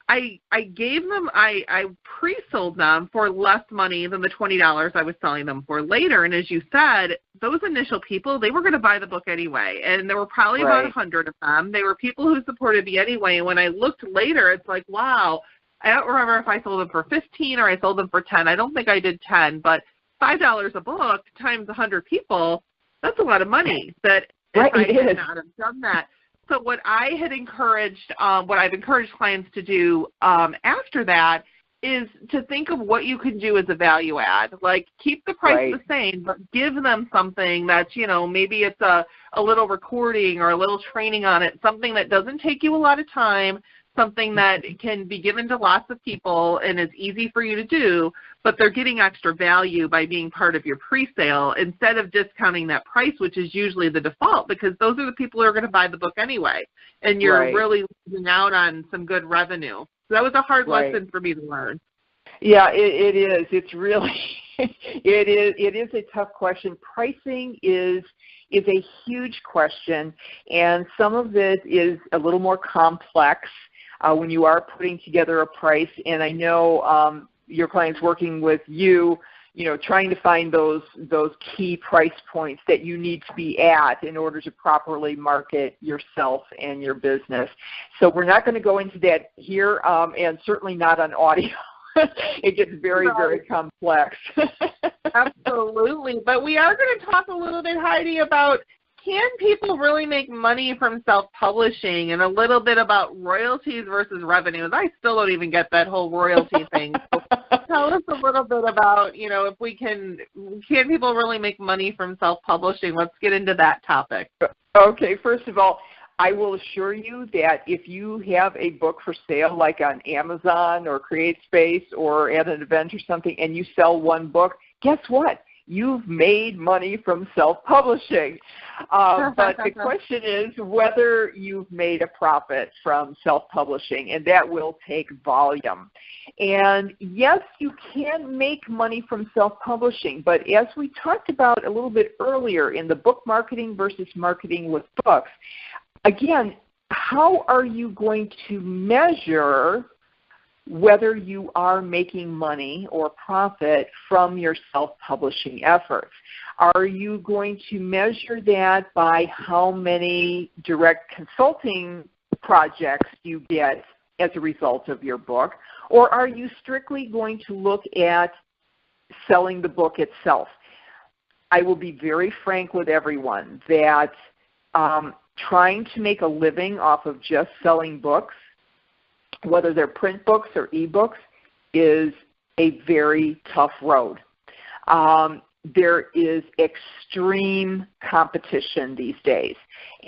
Speaker 1: I gave them, I pre-sold them for less money than the $20 I was selling them for later. And as you said, those initial people, they were going to buy the book anyway. And there were probably about 100 of them. They were people who supported me anyway. And when I looked later, it's like, wow, I don't remember if I sold them for 15 or I sold them for 10. I don't think I did 10, but $5 a book times 100 people, that's a lot of money that if I had not have done that. So what I had encouraged, what I've encouraged clients to do after that is to think of what you can do as a value add. Like keep the price the same, but give them something that's, you know, maybe it's a little recording or a little training on it, something that doesn't take you a lot of time, something that can be given to lots of people and is easy for you to do, but they're getting extra value by being part of your pre-sale instead of discounting that price, which is usually the default because those are the people who are going to buy the book anyway, and you're really losing out on some good revenue. So that was a hard lesson for me to learn.
Speaker 2: Yeah, it is. It's really, it is a tough question. Pricing is a huge question, and some of it is a little more complex when you are putting together a price. And I know your clients working with you, you know, trying to find those key price points that you need to be at in order to properly market yourself and your business. So we're not going to go into that here, and certainly not on audio. It gets very, very complex.
Speaker 1: Absolutely. But we are going to talk a little bit, Heidi, about can people really make money from self-publishing and a little bit about royalties versus revenues. I still don't even get that whole royalty thing. So tell us a little bit about, if we can people really make money from self-publishing? Let's get into that topic.
Speaker 2: Okay, first of all, I will assure you that if you have a book for sale, like on Amazon or CreateSpace or at an event or something, and you sell one book, guess what? You've made money from self-publishing. But the question is whether you've made a profit from self-publishing, and that will take volume. And yes, you can make money from self-publishing, but as we talked about a little bit earlier in the book marketing versus marketing with books, again, how are you going to measure whether you are making money or profit from your self-publishing efforts? Are you going to measure that by how many direct consulting projects you get as a result of your book? Or are you strictly going to look at selling the book itself? I will be very frank with everyone that trying to make a living off of just selling books, whether they're print books or e-books, is a very tough road. There is extreme competition these days,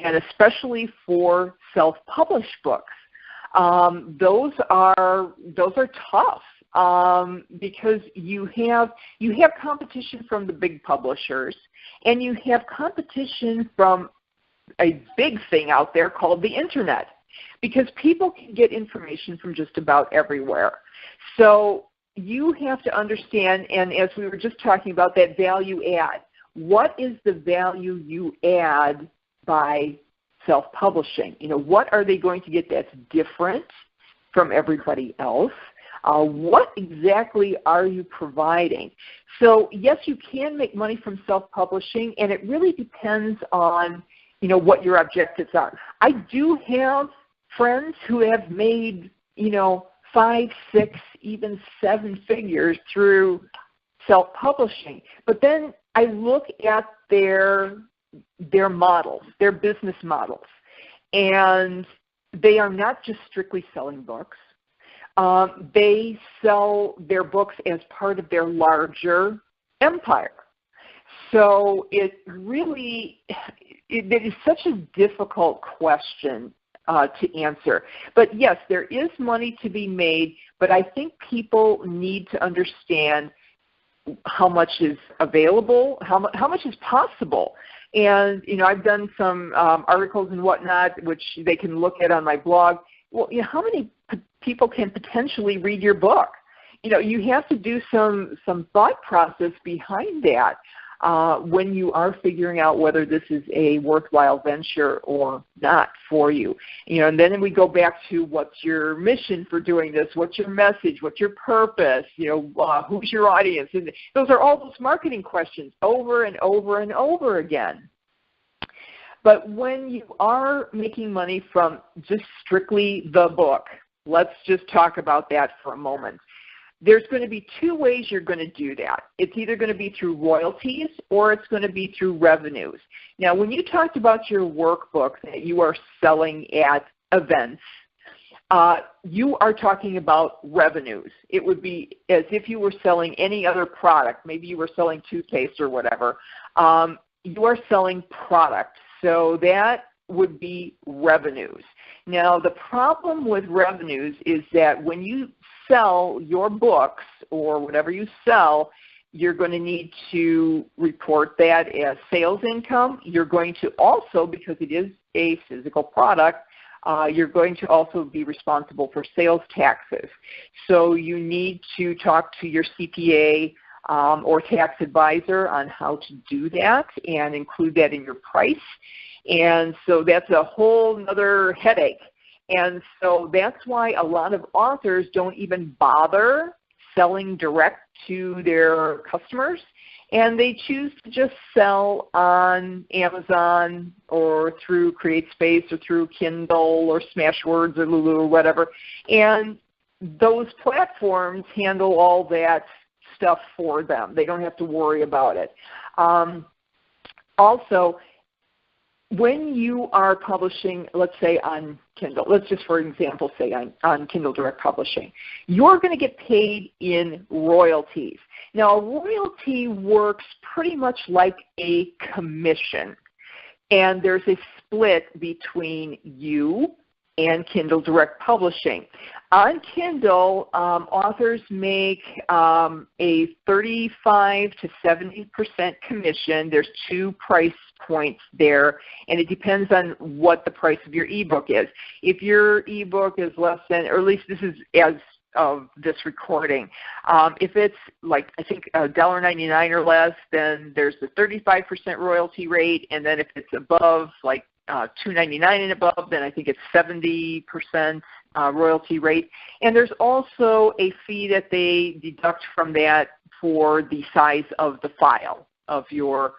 Speaker 2: and especially for self-published books. Those are tough because you have competition from the big publishers, and you have competition from a big thing out there called the Internet, because people can get information from just about everywhere. So you have to understand, and as we were just talking about that value add, what is the value you add by self-publishing? What are they going to get that's different from everybody else? What exactly are you providing? So yes, you can make money from self-publishing, and it really depends on what your objectives are. I do have friends who have made 5, 6, even 7 figures through self-publishing. But then I look at their models, their business models, and they are not just strictly selling books. They sell their books as part of their larger empire. So it is such a difficult question to answer. But yes, there is money to be made, but I think people need to understand how much is available, how much is possible. And, I've done some articles and whatnot, which they can look at on my blog. Well, how many people can potentially read your book? You have to do some thought process behind that. When you are figuring out whether this is a worthwhile venture or not for you. And then we go back to what's your mission for doing this, what's your message, what's your purpose, who's your audience. And those are all those marketing questions over and over and over again. But when you are making money from just strictly the book, let's just talk about that for a moment. There's going to be 2 ways you're going to do that. It's either going to be through royalties or it's going to be through revenues. Now, when you talked about your workbook that you are selling at events, you are talking about revenues. It would be as if you were selling any other product. Maybe you were selling toothpaste or whatever. You are selling product. So that would be revenues. Now, the problem with revenues is that when you sell your books or whatever you sell, you're going to need to report that as sales income. You're going to also, because it is a physical product, you're going to also be responsible for sales taxes. So you need to talk to your CPA or tax advisor on how to do that and include that in your price. And so that's a whole other headache. And so that's why a lot of authors don't even bother selling direct to their customers, and they choose to just sell on Amazon or through CreateSpace or through Kindle or Smashwords or Lulu or whatever. And those platforms handle all that stuff for them. They don't have to worry about it. Also, when you are publishing, let's say on Kindle, let's just for example say on Kindle Direct Publishing, you're going to get paid in royalties. Now, a royalty works pretty much like a commission, and there's a split between you and Kindle Direct Publishing. On Kindle, authors make a 35 to 70% commission. There's 2 price points there, and it depends on what the price of your ebook is. If your ebook is less than, or at least this is as of this recording, if it's like I think $1.99 or less, then there's the 35% royalty rate, and then if it's above like $2.99 and above, then I think it's 70% royalty rate. And there's also a fee that they deduct from that for the size of the file of your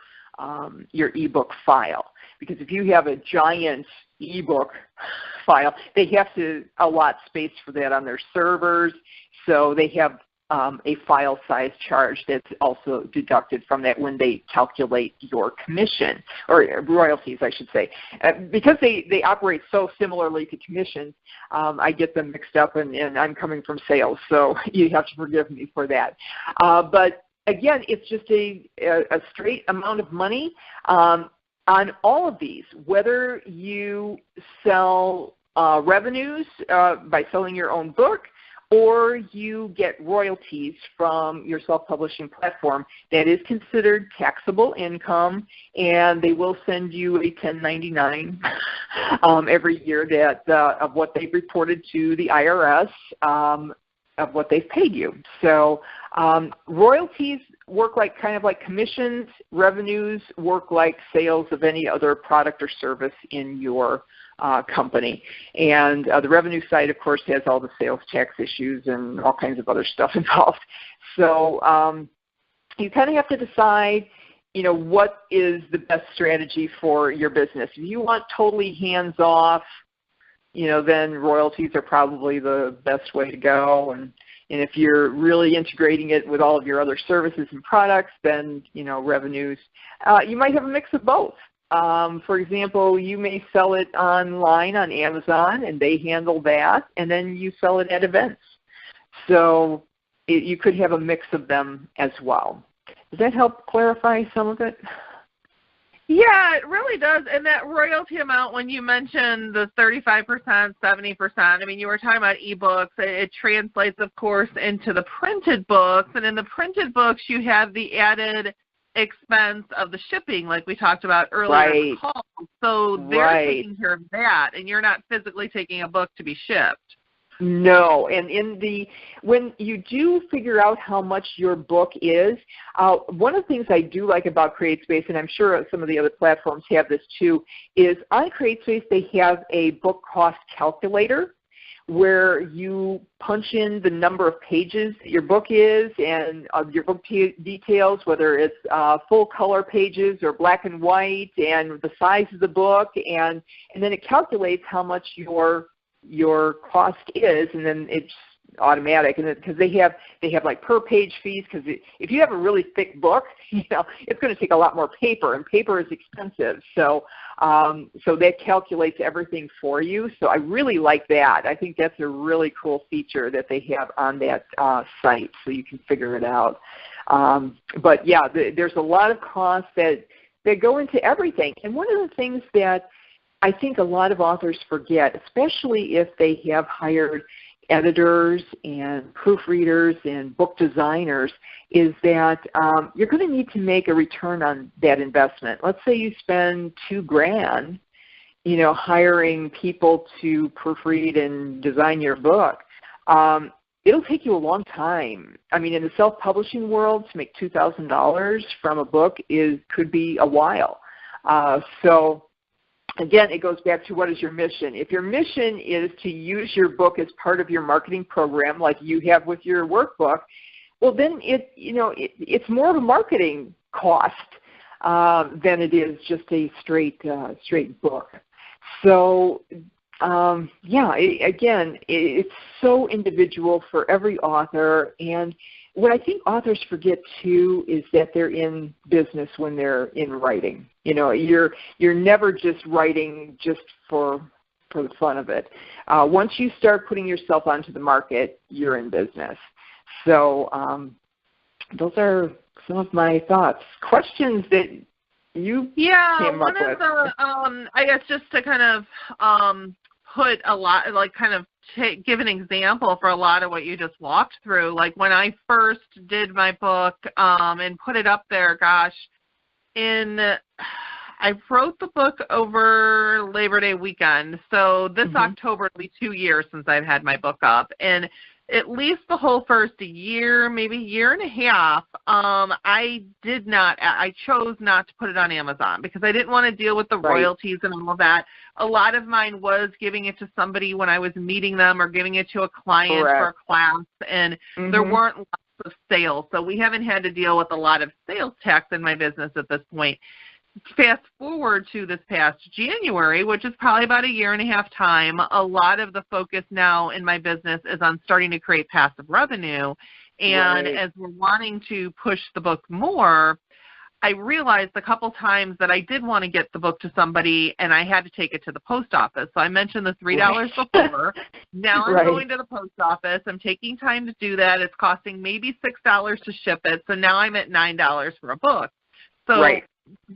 Speaker 2: ebook file. Because if you have a giant ebook file, they have to allot space for that on their servers, so they have a file size charge that's also deducted from that when they calculate your commission, or royalties I should say. Because they operate so similarly to commissions, I get them mixed up, and I'm coming from sales, so you have to forgive me for that. But again, it's just a straight amount of money on all of these, whether you sell revenues by selling your own book, or you get royalties from your self-publishing platform. That is considered taxable income, and they will send you a 1099 every year of what they've reported to the IRS of what they've paid you. So royalties work kind of like commissions. Revenues work like sales of any other product or service in your company. And the revenue side, of course, has all the sales tax issues and all kinds of other stuff involved. So you kind of have to decide, what is the best strategy for your business. If you want totally hands-off, then royalties are probably the best way to go. And if you're really integrating it with all of your other services and products, then, revenues. You might have a mix of both. For example, you may sell it online on Amazon, and they handle that, and then you sell it at events. So you could have a mix of them as well. Does that help clarify some of it?
Speaker 1: Yeah, it really does. And that royalty amount, when you mentioned the 35%, 70%, I mean, you were talking about ebooks. It translates, of course, into the printed books. And in the printed books, you have the added expense of the shipping, like we talked about earlier in the call. So they're taking care of that, and you're not physically taking a book to be shipped.
Speaker 2: No, and when you do figure out how much your book is, one of the things I do like about CreateSpace, and I'm sure some of the other platforms have this too, is on CreateSpace they have a book cost calculator where you punch in the number of pages that your book is and your book details, whether it's full color pages or black and white, and the size of the book, and then it calculates how much your cost is, and then it's automatic. And because they have like per page fees, because if you have a really thick book, it's going to take a lot more paper, and paper is expensive. So that calculates everything for you. So I really like that. I think that's a really cool feature that they have on that site, so you can figure it out. But yeah, there's a lot of costs that go into everything. And one of the things that I think a lot of authors forget, especially if they have hired editors and proofreaders and book designers, is that you're going to need to make a return on that investment. Let's say you spend $2,000, hiring people to proofread and design your book. It'll take you a long time. I mean, in the self-publishing world, to make $2,000 from a book could be a while. So again, it goes back to, what is your mission? If your mission is to use your book as part of your marketing program, like you have with your workbook, well, then it's more of a marketing cost than it is just a straight book. So again, it's so individual for every author, and what I think authors forget too is that they're in business when they're in writing. You know, you're never just writing just for the fun of it. Once you start putting yourself onto the market, you're in business. So those are some of my thoughts. Questions that you came up with.
Speaker 1: One of the, I guess just to kind of put a lot, like kind of give an example for a lot of what you just walked through. Like when I first did my book and put it up there, gosh, I wrote the book over Labor Day weekend. So this October will be 2 years since I've had my book up. And at least the whole first year, maybe year and a half, I chose not to put it on Amazon because I didn't want to deal with the royalties and all of that. A lot of mine was giving it to somebody when I was meeting them or giving it to a client for a class, and there weren't lots of sales. So we haven't had to deal with a lot of sales tax in my business at this point. Fast forward to this past January, which is probably about a year and a half time, a lot of the focus now in my business is on starting to create passive revenue. And as we're wanting to push the book more, I realized a couple times that I did want to get the book to somebody and I had to take it to the post office. So I mentioned the $3 before. Now I'm going to the post office. I'm taking time to do that. It's costing maybe $6 to ship it. So now I'm at $9 for a book. So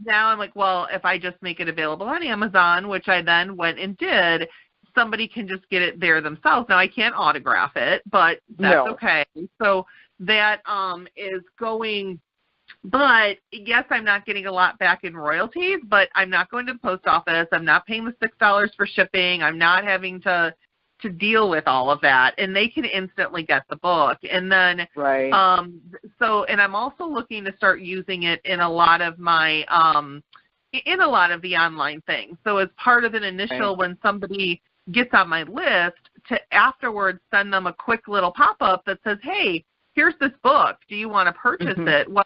Speaker 1: now I'm like, well, if I just make it available on Amazon, which I then went and did, somebody can just get it there themselves. Now I can't autograph it, but that's okay. So that is going, but yes, I'm not getting a lot back in royalties, but I'm not going to the post office. I'm not paying the $6 for shipping. I'm not having to deal with all of that, and they can instantly get the book. And then, and I'm also looking to start using it in a lot of my, in a lot of the online things. So as part of an initial, when somebody gets on my list, to afterwards send them a quick little pop-up that says, hey, here's this book. Do you want to purchase it? Well,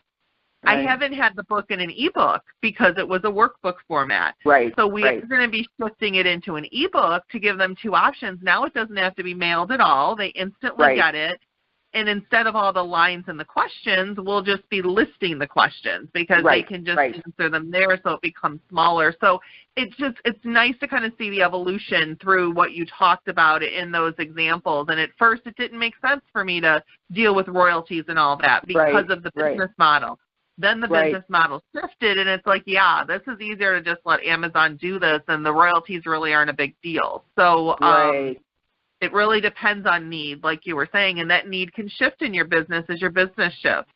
Speaker 1: I haven't had the book in an ebook because it was a workbook format. So we are going to be shifting it into an ebook to give them two options. Now it doesn't have to be mailed at all. They instantly get it. And instead of all the lines and the questions, we'll just be listing the questions because they can just answer them there, so it becomes smaller. So it's nice to kind of see the evolution through what you talked about in those examples. And at first it didn't make sense for me to deal with royalties and all that because of the business model. Then the business model shifted, and it's like, yeah, this is easier to just let Amazon do this, and the royalties really aren't a big deal. So it really depends on need, like you were saying, and that need can shift in your business as your business shifts.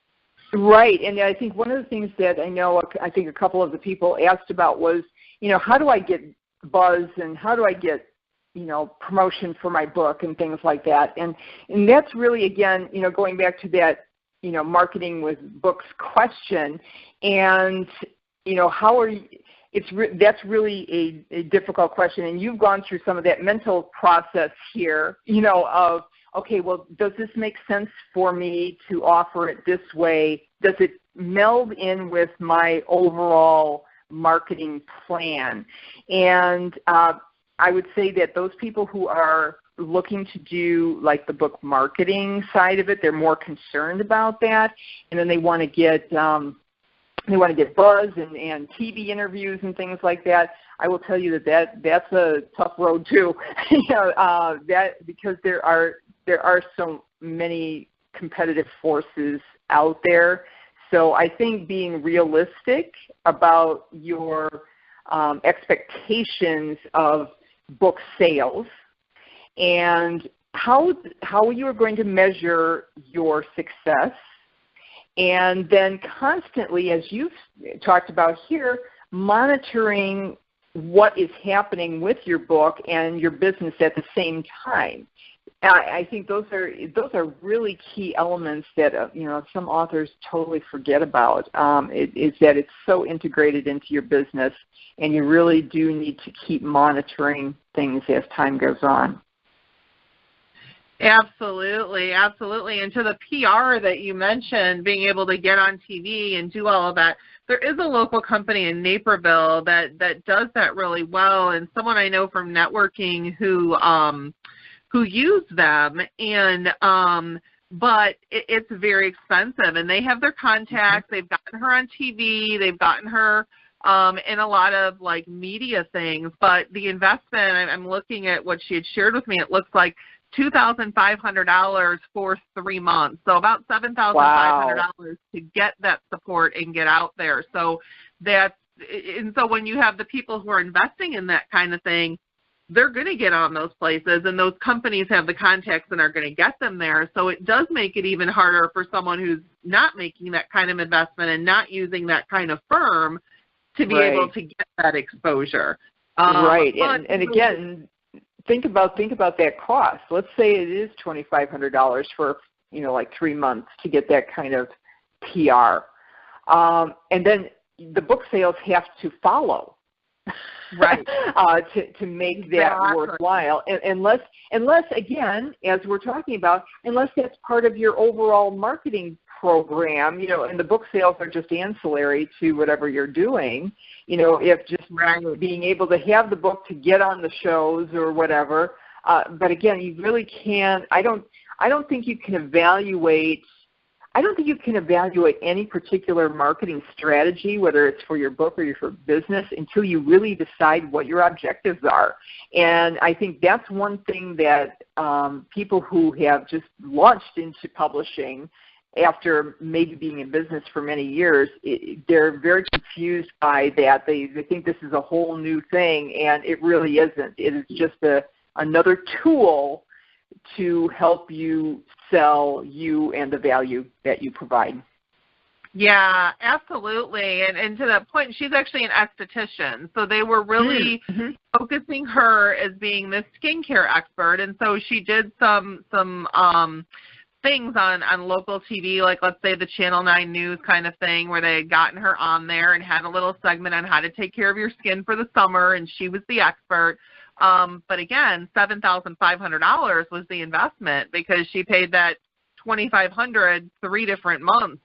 Speaker 2: And I think one of the things that I think a couple of the people asked about was, how do I get buzz and how do I get, promotion for my book and things like that. And that's really, again, going back to that, marketing with books question, and how are you? That's really a difficult question, and you've gone through some of that mental process here. Of okay, well, does this make sense for me to offer it this way? Does it meld in with my overall marketing plan? And I would say that those people who are looking to do like the book marketing side of it, they're more concerned about that, and then they want to get buzz and TV interviews and things like that. I will tell you that's a tough road too, because there are so many competitive forces out there. So I think being realistic about your expectations of book sales and how you are going to measure your success, and then constantly, as you've talked about here, monitoring what is happening with your book and your business at the same time. I think those are really key elements that some authors totally forget about. Is that it's so integrated into your business, and you really do need to keep monitoring things as time goes on.
Speaker 1: Absolutely. And to the PR that you mentioned, being able to get on TV and do all of that, there is a local company in Naperville that does that really well, and someone I know from networking who use them, and but it's very expensive, and they have their contacts. They've gotten her on TV. They've gotten her in a lot of like media things, but the investment, I'm looking at what she had shared with me, it looks like $2,500 for 3 months. So about $7,500 to get that support and get out there. So so when you have the people who are investing in that kind of thing, they're going to get on those places, and those companies have the contacts and are going to get them there. So it does make it even harder for someone who's not making that kind of investment and not using that kind of firm to be able to get that exposure.
Speaker 2: Right. And again, think about that cost. Let's say it is $2,500 for, like 3 months to get that kind of PR. And then the book sales have to follow.
Speaker 1: Right.
Speaker 2: To make that worthwhile. Unless, again, as we're talking about, unless that's part of your overall marketing program, and the book sales are just ancillary to whatever you're doing, if just being able to have the book to get on the shows or whatever. But again, you really can't, I don't think you can evaluate any particular marketing strategy, whether it's for your book or for business, until you really decide what your objectives are. And I think that's one thing that people who have just launched into publishing after maybe being in business for many years, they're very confused by that. They think this is a whole new thing, and it really isn't. It is just another tool to help you sell you and the value that you provide.
Speaker 1: Yeah, absolutely. And to that point, she's actually an esthetician. So they were really focusing her as being this skincare expert. And so she did some things on local TV, like let's say the Channel 9 News kind of thing, where they had gotten her on there and had a little segment on how to take care of your skin for the summer, and she was the expert. But again, $7,500 was the investment, because she paid that $2,500 3 different months.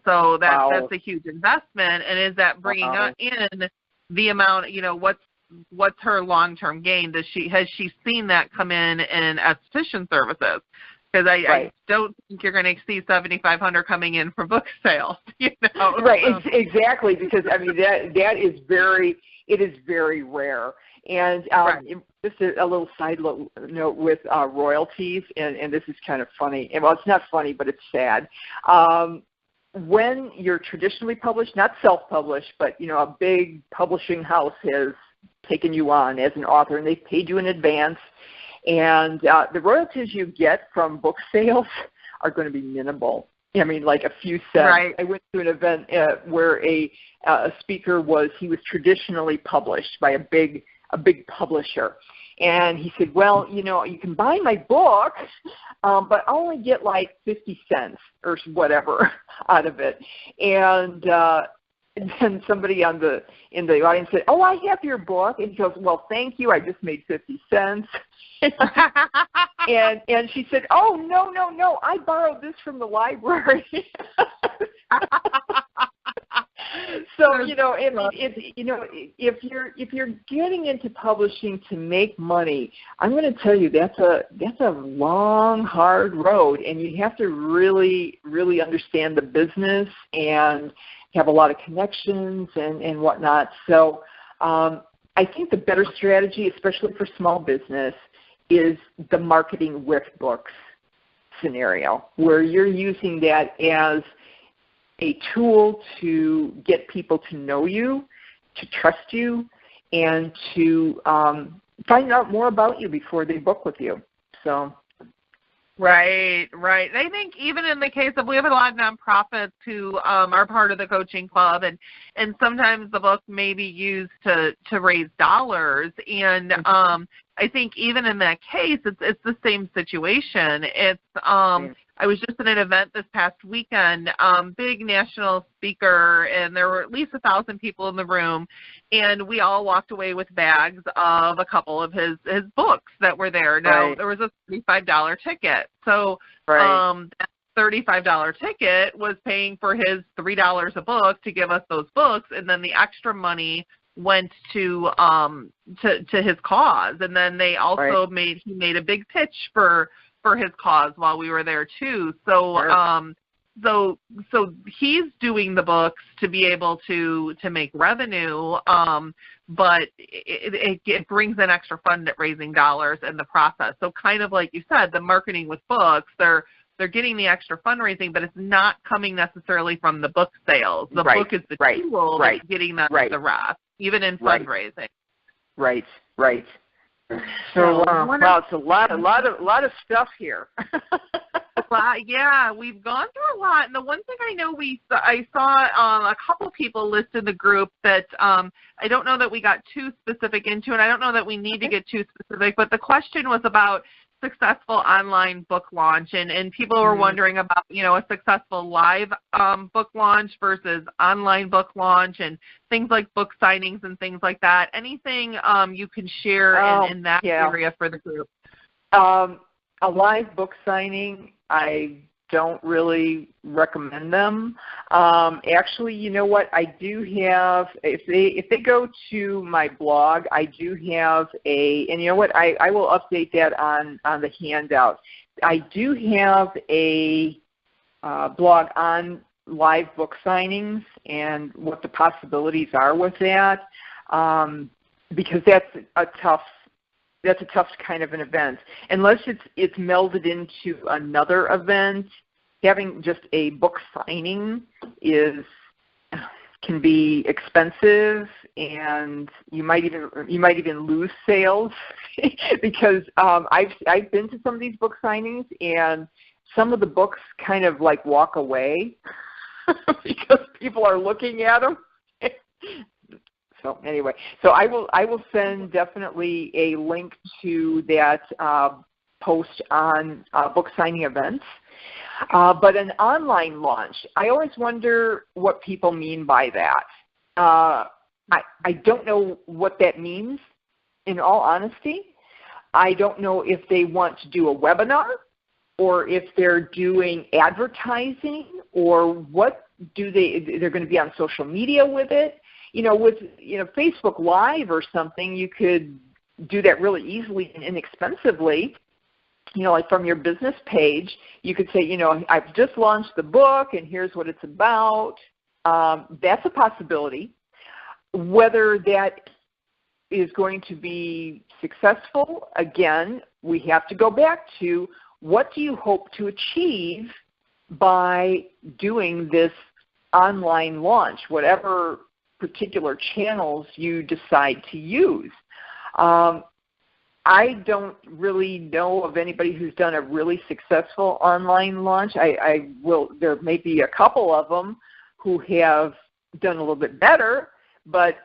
Speaker 1: So that's a huge investment. And is that bringing in the amount? What's her long-term gain? Has she seen that come in esthetician services? Because I don't think you're going to see $7,500 coming in for book sales.
Speaker 2: Right, exactly. Because I mean that is very rare. And just a little side note with royalties, and this is kind of funny. Well, it's not funny, but it's sad. When you're traditionally published, not self-published, but a big publishing house has taken you on as an author, and they've paid you in advance. And the royalties you get from book sales are going to be minimal. I mean, like a few cents. Right. I went to an event where a speaker was traditionally published by a big publisher. And he said, well, you can buy my book, but I only get like 50 cents or whatever out of it. And then somebody in the audience said, oh, I have your book. And he goes, well, thank you. I just made 50 cents. and she said, oh, no, I borrowed this from the library. So if you're getting into publishing to make money, I'm going to tell you that's a long, hard road, and you have to really, really understand the business and have a lot of connections and whatnot. So I think the better strategy, especially for small business, is the marketing with books scenario, where you're using that as a tool to get people to know you, to trust you, and to find out more about you before they book with you. So.
Speaker 1: Right. I think even in the case of, we have a lot of nonprofits who are part of the coaching club, and sometimes the book may be used to raise dollars. And I think even in that case, it's the same situation. It's I was just at an event this past weekend, big national speaker, and there were at least 1,000 people in the room, and we all walked away with bags of a couple of his books that were there. Now, there was a $35 ticket, so that $35 ticket was paying for his $3 a book to give us those books, and then the extra money went to his cause. And then they also made a big pitch for for his cause while we were there too. So
Speaker 2: Sure.
Speaker 1: so he's doing the books to be able to make revenue, but it brings in extra fundraising dollars in the process. So kind of like you said, the marketing with books, they're getting the extra fundraising, but it's not coming necessarily from the book sales. The book is the tool that's getting them the rest, even in fundraising.
Speaker 2: Right. So wow, it's a lot of stuff here.
Speaker 1: Yeah, we've gone through a lot. And the one thing I know I saw a couple people list in the group that I don't know that we got too specific into, and I don't know that we need to get too specific, but the question was about successful online book launch, and people were wondering about, a successful live book launch versus online book launch and things like book signings and things like that. Anything you can share in that area for the group?
Speaker 2: A live book signing, I don't really recommend them. Actually, you know what? I do have, if they go to my blog, I do have and you know what? I will update that on the handout. I do have a blog on live book signings and what the possibilities are with that, because that's a tough kind of an event. Unless it's melded into another event, having just a book signing can be expensive, and you might even lose sales because I've been to some of these book signings, and some of the books kind of like walk away because people are looking at them. So anyway, so I will send definitely a link to that post on book signing events. But an online launch, I always wonder what people mean by that. I don't know what that means, in all honesty. I don't know if they want to do a webinar or if they're doing advertising, or what they're going to be on social media with it. With Facebook Live or something, you could do that really easily and inexpensively. Like from your business page, you could say, I've just launched the book and here's what it's about. That's a possibility. Whether that is going to be successful, again, we have to go back to what do you hope to achieve by doing this online launch, whatever particular channels you decide to use. I don't really know of anybody who's done a really successful online launch. There may be a couple of them who have done a little bit better, but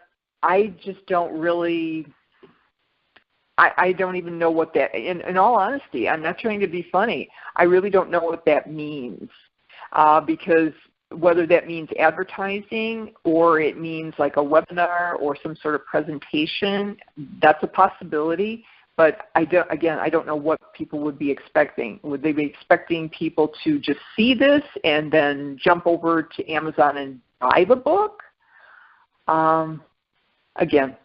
Speaker 2: I just don't really, I don't even know what that, in all honesty, I'm not trying to be funny, I really don't know what that means, because whether that means advertising or it means like a webinar or some sort of presentation, that's a possibility. But I don't know what people would be expecting. Would they be expecting people to just see this and then jump over to Amazon and buy the book? Again,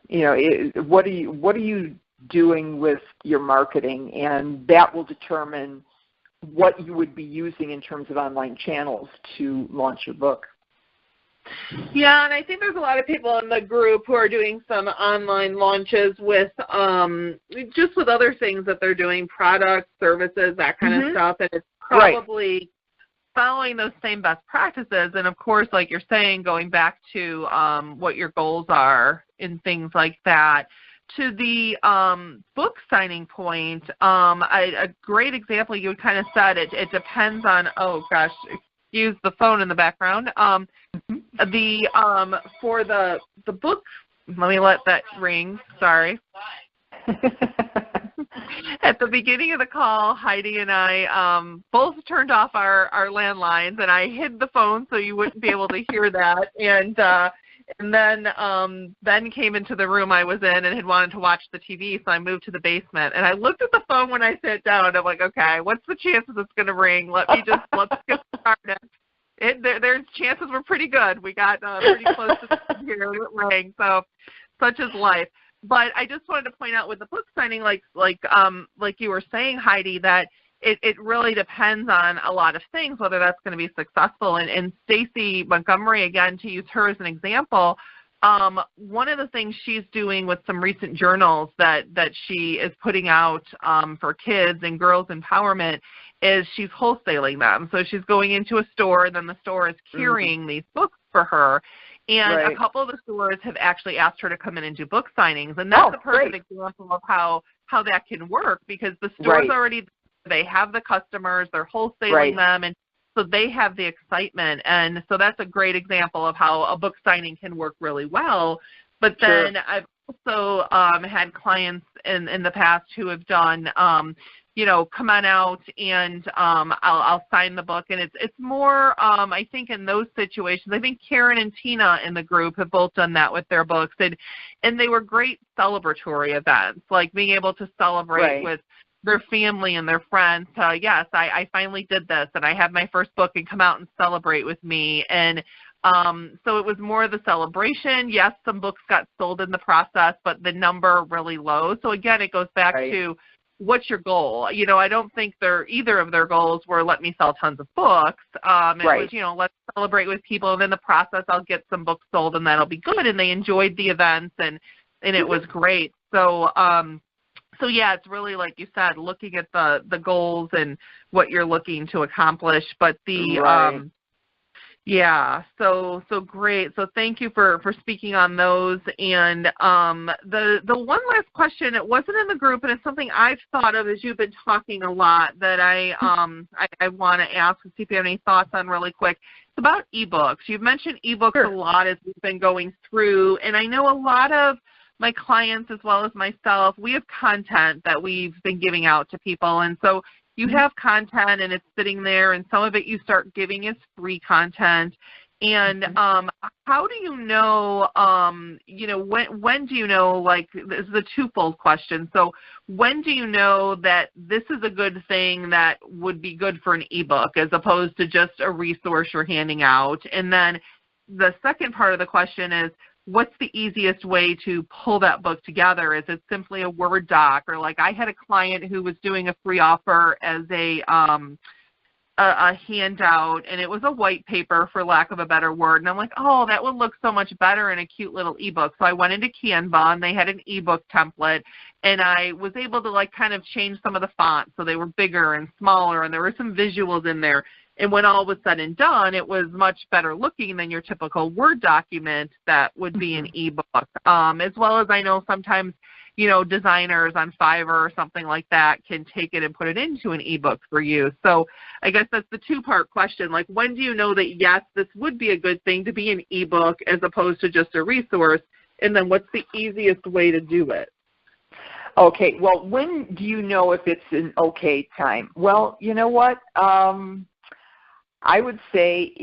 Speaker 2: what are you doing with your marketing, and that will determine what you would be using in terms of online channels to launch your book.
Speaker 1: Yeah, and I think there's a lot of people in the group who are doing some online launches with just with other things that they're doing, products, services, that kind of stuff, and it's probably following those same best practices. And of course, like you're saying, going back to what your goals are and things like that. To the book signing point, a great example, you kind of said it depends on, oh gosh, excuse the phone in the background. For the book, let me let that ring, sorry. At the beginning of the call, Heidi and I both turned off our landlines, and I hid the phone so you wouldn't be able to hear that. And then Ben came into the room I was in and had wanted to watch the TV, so I moved to the basement. And I looked at the phone when I sat down, and I'm like, okay, what's the chances it's going to ring? Let's get started. There's chances were pretty good. We got pretty close to here, and it rang. So such is life. But I just wanted to point out with the book signing, like you were saying, Heidi, that it really depends on a lot of things, whether that's going to be successful. And Stacy Montgomery, again, to use her as an example, one of the things she's doing with some recent journals that she is putting out for kids and girls empowerment is she's wholesaling them. So she's going into a store, and then the store is carrying these books for her. And a couple of the stores have actually asked her to come in and do book signings. And that's a perfect example of how that can work, because the store's already, they have the customers, they're wholesaling them, and so they have the excitement. And so that's a great example of how a book signing can work really well. But then I've also had clients in the past who have done, come on out and I'll sign the book. And it's more, I think in those situations, I think Karen and Tina in the group have both done that with their books. And they were great celebratory events, like being able to celebrate with their family and their friends. Yes, I finally did this, and I have my first book, and come out and celebrate with me. And so it was more the celebration. Yes, some books got sold in the process, but the number really low. So again, it goes back to, what's your goal? I don't think either of their goals were, let me sell tons of books. It was, let's celebrate with people, and in the process I'll get some books sold, and that'll be good. And they enjoyed the events, and it was great. So yeah, it's really, like you said, looking at the goals and what you're looking to accomplish. But so great. So thank you for speaking on those. And the one last question, it wasn't in the group, and it's something I've thought of as you've been talking a lot, that I want to ask and see if you have any thoughts on really quick. It's about ebooks. You've mentioned ebooks a lot as we've been going through, and I know a lot of my clients as well as myself, we have content that we've been giving out to people. And so you have content, and it's sitting there, and some of it you start giving as free content. And how do you know, when do you know, like, this is a twofold question. So when do you know that this is a good thing that would be good for an ebook as opposed to just a resource you're handing out? And then the second part of the question is, what's the easiest way to pull that book together? Is it simply a Word doc? Or like I had a client who was doing a free offer as a handout, and it was a white paper, for lack of a better word. And I'm like, oh, that would look so much better in a cute little ebook. So I went into Canva, and they had an ebook template, and I was able to like kind of change some of the fonts so they were bigger and smaller, and there were some visuals in there. And when all was said and done, it was much better looking than your typical Word document that would be an ebook. As well as I know sometimes, designers on Fiverr or something like that can take it and put it into an ebook for you. So I guess that's the two-part question. Like, when do you know that, yes, this would be a good thing to be an ebook as opposed to just a resource? And then what's the easiest way to do it?
Speaker 2: Okay, well, when do you know if it's an okay time? Well, you know what? I would say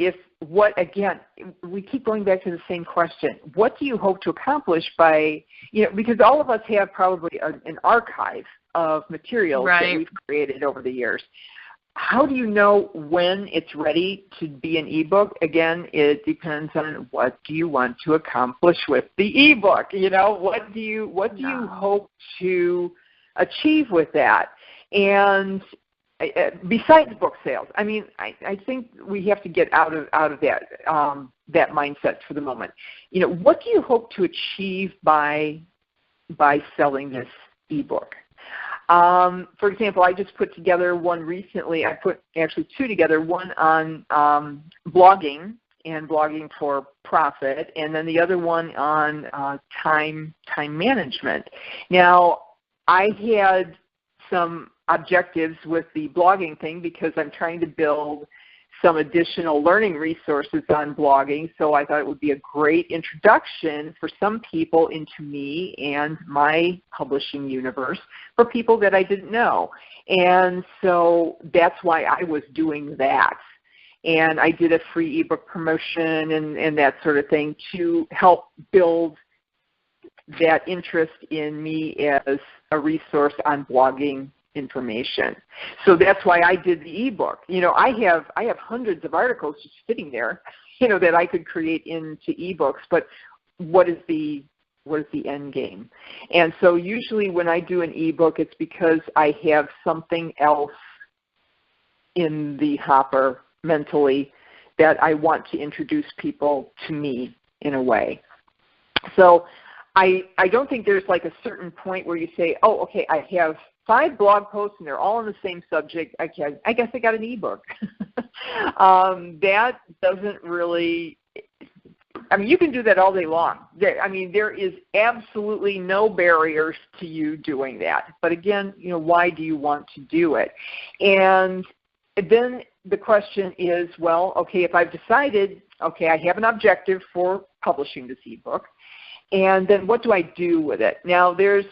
Speaker 2: again, we keep going back to the same question. What do you hope to accomplish by, because all of us have probably an archive of materials that we've created over the years. How do you know when it's ready to be an ebook? Again, it depends on what do you want to accomplish with the ebook. What do you hope to achieve with that? And besides book sales, I mean, I think we have to get out of that mindset for the moment. What do you hope to achieve by selling this ebook? For example, I just put together one recently. I put actually two together. One on blogging and blogging for profit, and then the other one on time management. Now, I had some objectives with the blogging thing because I'm trying to build some additional learning resources on blogging, so I thought it would be a great introduction for some people into me and my publishing universe for people that I didn't know. And so that's why I was doing that. And I did a free ebook promotion and that sort of thing to help build that interest in me as a resource on blogging information. So that's why I did the ebook. I have hundreds of articles just sitting there, that I could create into ebooks, but what is the end game? And so usually when I do an ebook, it's because I have something else in the hopper mentally that I want to introduce people to me in a way. So I don't think there's like a certain point where you say, oh, okay, I have 5 blog posts and they're all on the same subject. I guess I got an ebook. That doesn't really, I mean, you can do that all day long. There is absolutely no barriers to you doing that. But again, why do you want to do it? And then the question is, well, okay, if I've decided, okay, I have an objective for publishing this ebook, and then what do I do with it? Now, there's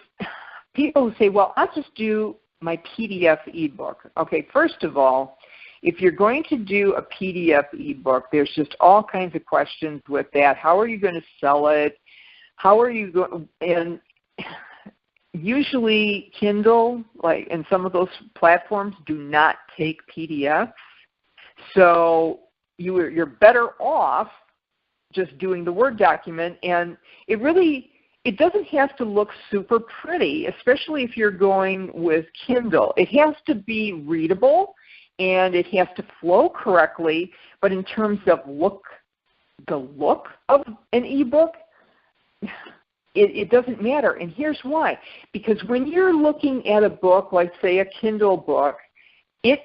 Speaker 2: people who say, well, I'll just do my PDF ebook. Okay, first of all, if you're going to do a PDF ebook, there's just all kinds of questions with that. How are you going to sell it? How are you going? And usually Kindle, like, and some of those platforms do not take PDFs. So you're better off just doing the Word document, and it doesn't have to look super pretty, especially if you're going with Kindle. It has to be readable, and it has to flow correctly, but in terms of the look of an ebook, it doesn't matter. And here's why. Because when you're looking at a book, like say a Kindle book, it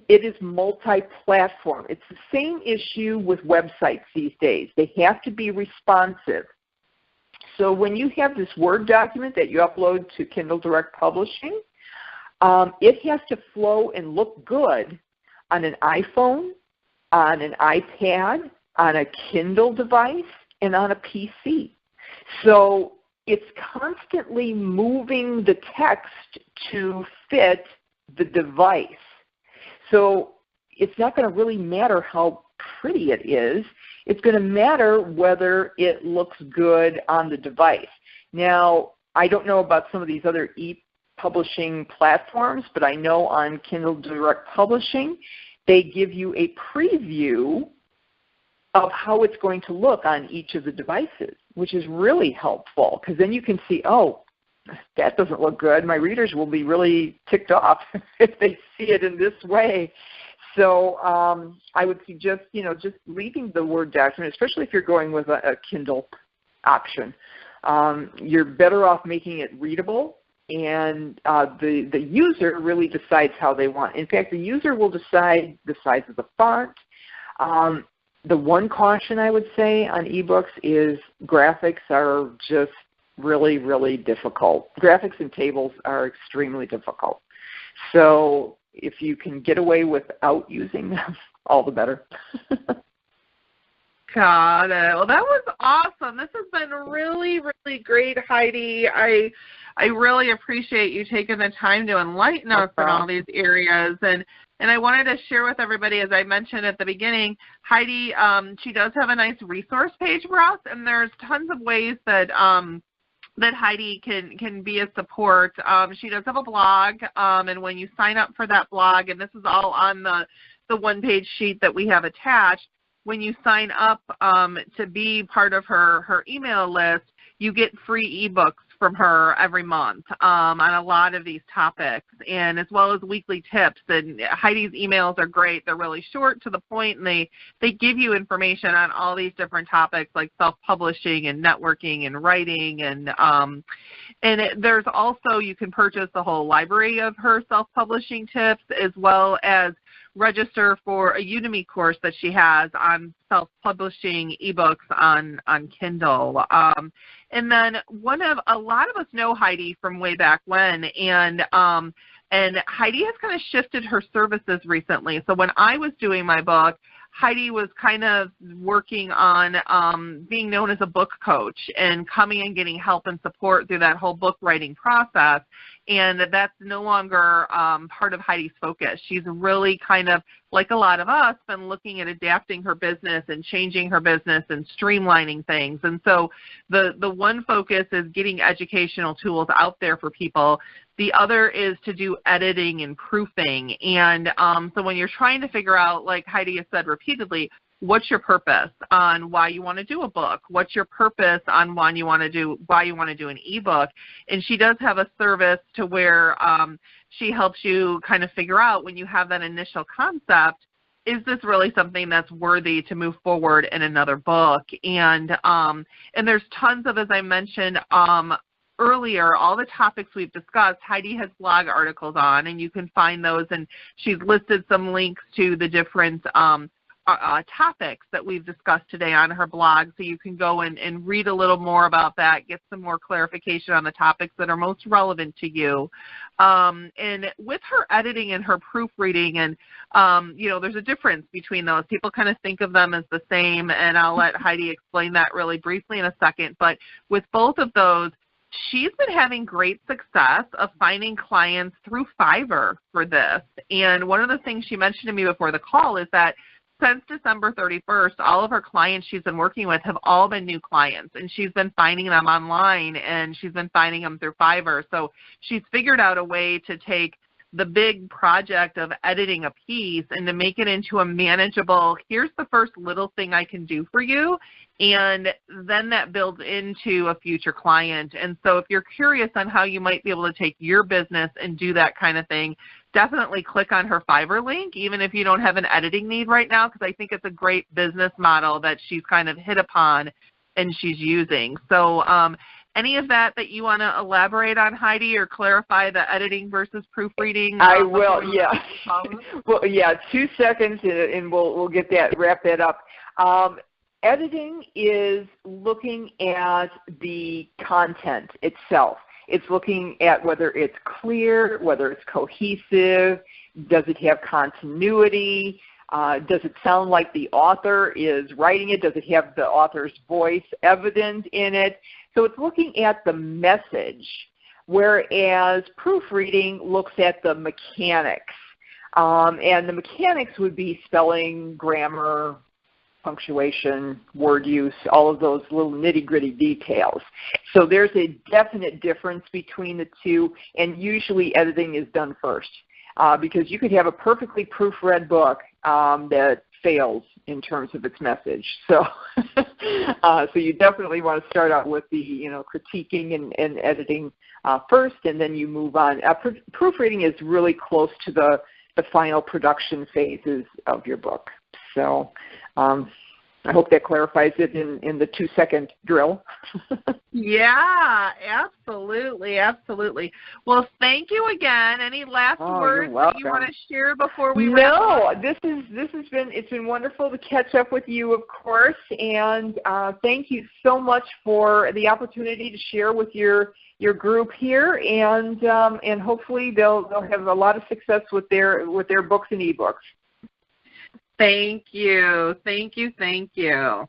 Speaker 2: is multi-platform. It's the same issue with websites these days. They have to be responsive. So when you have this Word document that you upload to Kindle Direct Publishing, it has to flow and look good on an iPhone, on an iPad, on a Kindle device, and on a PC. So it's constantly moving the text to fit the device. So it's not going to really matter how pretty it is. It's going to matter whether it looks good on the device. Now, I don't know about some of these other e-publishing platforms, but I know on Kindle Direct Publishing, they give you a preview of how it's going to look on each of the devices, which is really helpful because then you can see, oh, that doesn't look good. My readers will be really ticked off if they see it in this way. So I would suggest, just leaving the Word document, especially if you're going with a Kindle option. You're better off making it readable, and the user really decides how they want. In fact, the user will decide the size of the font. The one caution I would say on ebooks is graphics are just really, really difficult. Graphics and tables are extremely difficult. So if you can get away without using them, all the better.
Speaker 1: Got it. Well, that was awesome. This has been really, really great, Heidi. I really appreciate you taking the time to enlighten us in all these areas. And I wanted to share with everybody, as I mentioned at the beginning, Heidi, she does have a nice resource page for us, and there's tons of ways that that Heidi can be a support. She does have a blog, and when you sign up for that blog, and this is all on the one-page sheet that we have attached, when you sign up to be part of her email list, you get free ebooks from her every month on a lot of these topics, and as well as weekly tips. And Heidi's emails are great. They're really short, to the point, and they give you information on all these different topics like self-publishing and networking and writing. And there's also, you can purchase the whole library of her self-publishing tips, as well as register for a Udemy course that she has on self-publishing ebooks on Kindle. And then a lot of us know Heidi from way back when, and Heidi has kind of shifted her services recently. So when I was doing my book, Heidi was kind of working on being known as a book coach and coming and getting help and support through that whole book writing process. And that's no longer part of Heidi's focus. She's really kind of, like a lot of us, been looking at adapting her business and changing her business and streamlining things. And so the one focus is getting educational tools out there for people. The other is to do editing and proofing. And so when you're trying to figure out, like Heidi has said repeatedly, what's your purpose on why you want to do a book? What's your purpose on why you want to do an ebook? And she does have a service to where she helps you kind of figure out when you have that initial concept, is this really something that's worthy to move forward in another book? And there's tons of, as I mentioned earlier, all the topics we've discussed, Heidi has blog articles on, and you can find those, and she's listed some links to the different topics that we've discussed today on her blog, so you can go and read a little more about that, get some more clarification on the topics that are most relevant to you. And with her editing and her proofreading, and there's a difference between those. People kind of think of them as the same, and I'll let Heidi explain that really briefly in a second. But with both of those, she's been having great success of finding clients through Fiverr for this. And one of the things she mentioned to me before the call is that since December 31st, all of her clients she's been working with have all been new clients, and she's been finding them online, and she's been finding them through Fiverr. So she's figured out a way to take the big project of editing a piece and to make it into a manageable, here's the first little thing I can do for you, and then that builds into a future client. And so if you're curious on how you might be able to take your business and do that kind of thing, definitely click on her Fiverr link, even if you don't have an editing need right now, because I think it's a great business model that she's kind of hit upon and she's using. So any of that you want to elaborate on, Heidi, or clarify the editing versus proofreading?
Speaker 2: I will, yeah. Well, yeah, 2 seconds, and we'll get that, wrap that up. Editing is looking at the content itself. It's looking at whether it's clear, whether it's cohesive, does it have continuity, does it sound like the author is writing it, does it have the author's voice evident in it. So it's looking at the message, whereas proofreading looks at the mechanics. And the mechanics would be spelling, grammar, punctuation, word use, all of those little nitty-gritty details. So there's a definite difference between the two, and usually editing is done first because you could have a perfectly proofread book that fails in terms of its message. So so you definitely want to start out with the critiquing and editing first, and then you move on. Proofreading is really close to the final production phases of your book. So I hope that clarifies it in the 2-second drill.
Speaker 1: Yeah, absolutely, absolutely. Well, thank you again. Any last words that you want to share before we wrap up?
Speaker 2: No, it's been wonderful to catch up with you, of course, and thank you so much for the opportunity to share with your group here, and hopefully they'll have a lot of success with their books and ebooks.
Speaker 1: Thank you. Thank you. Thank you.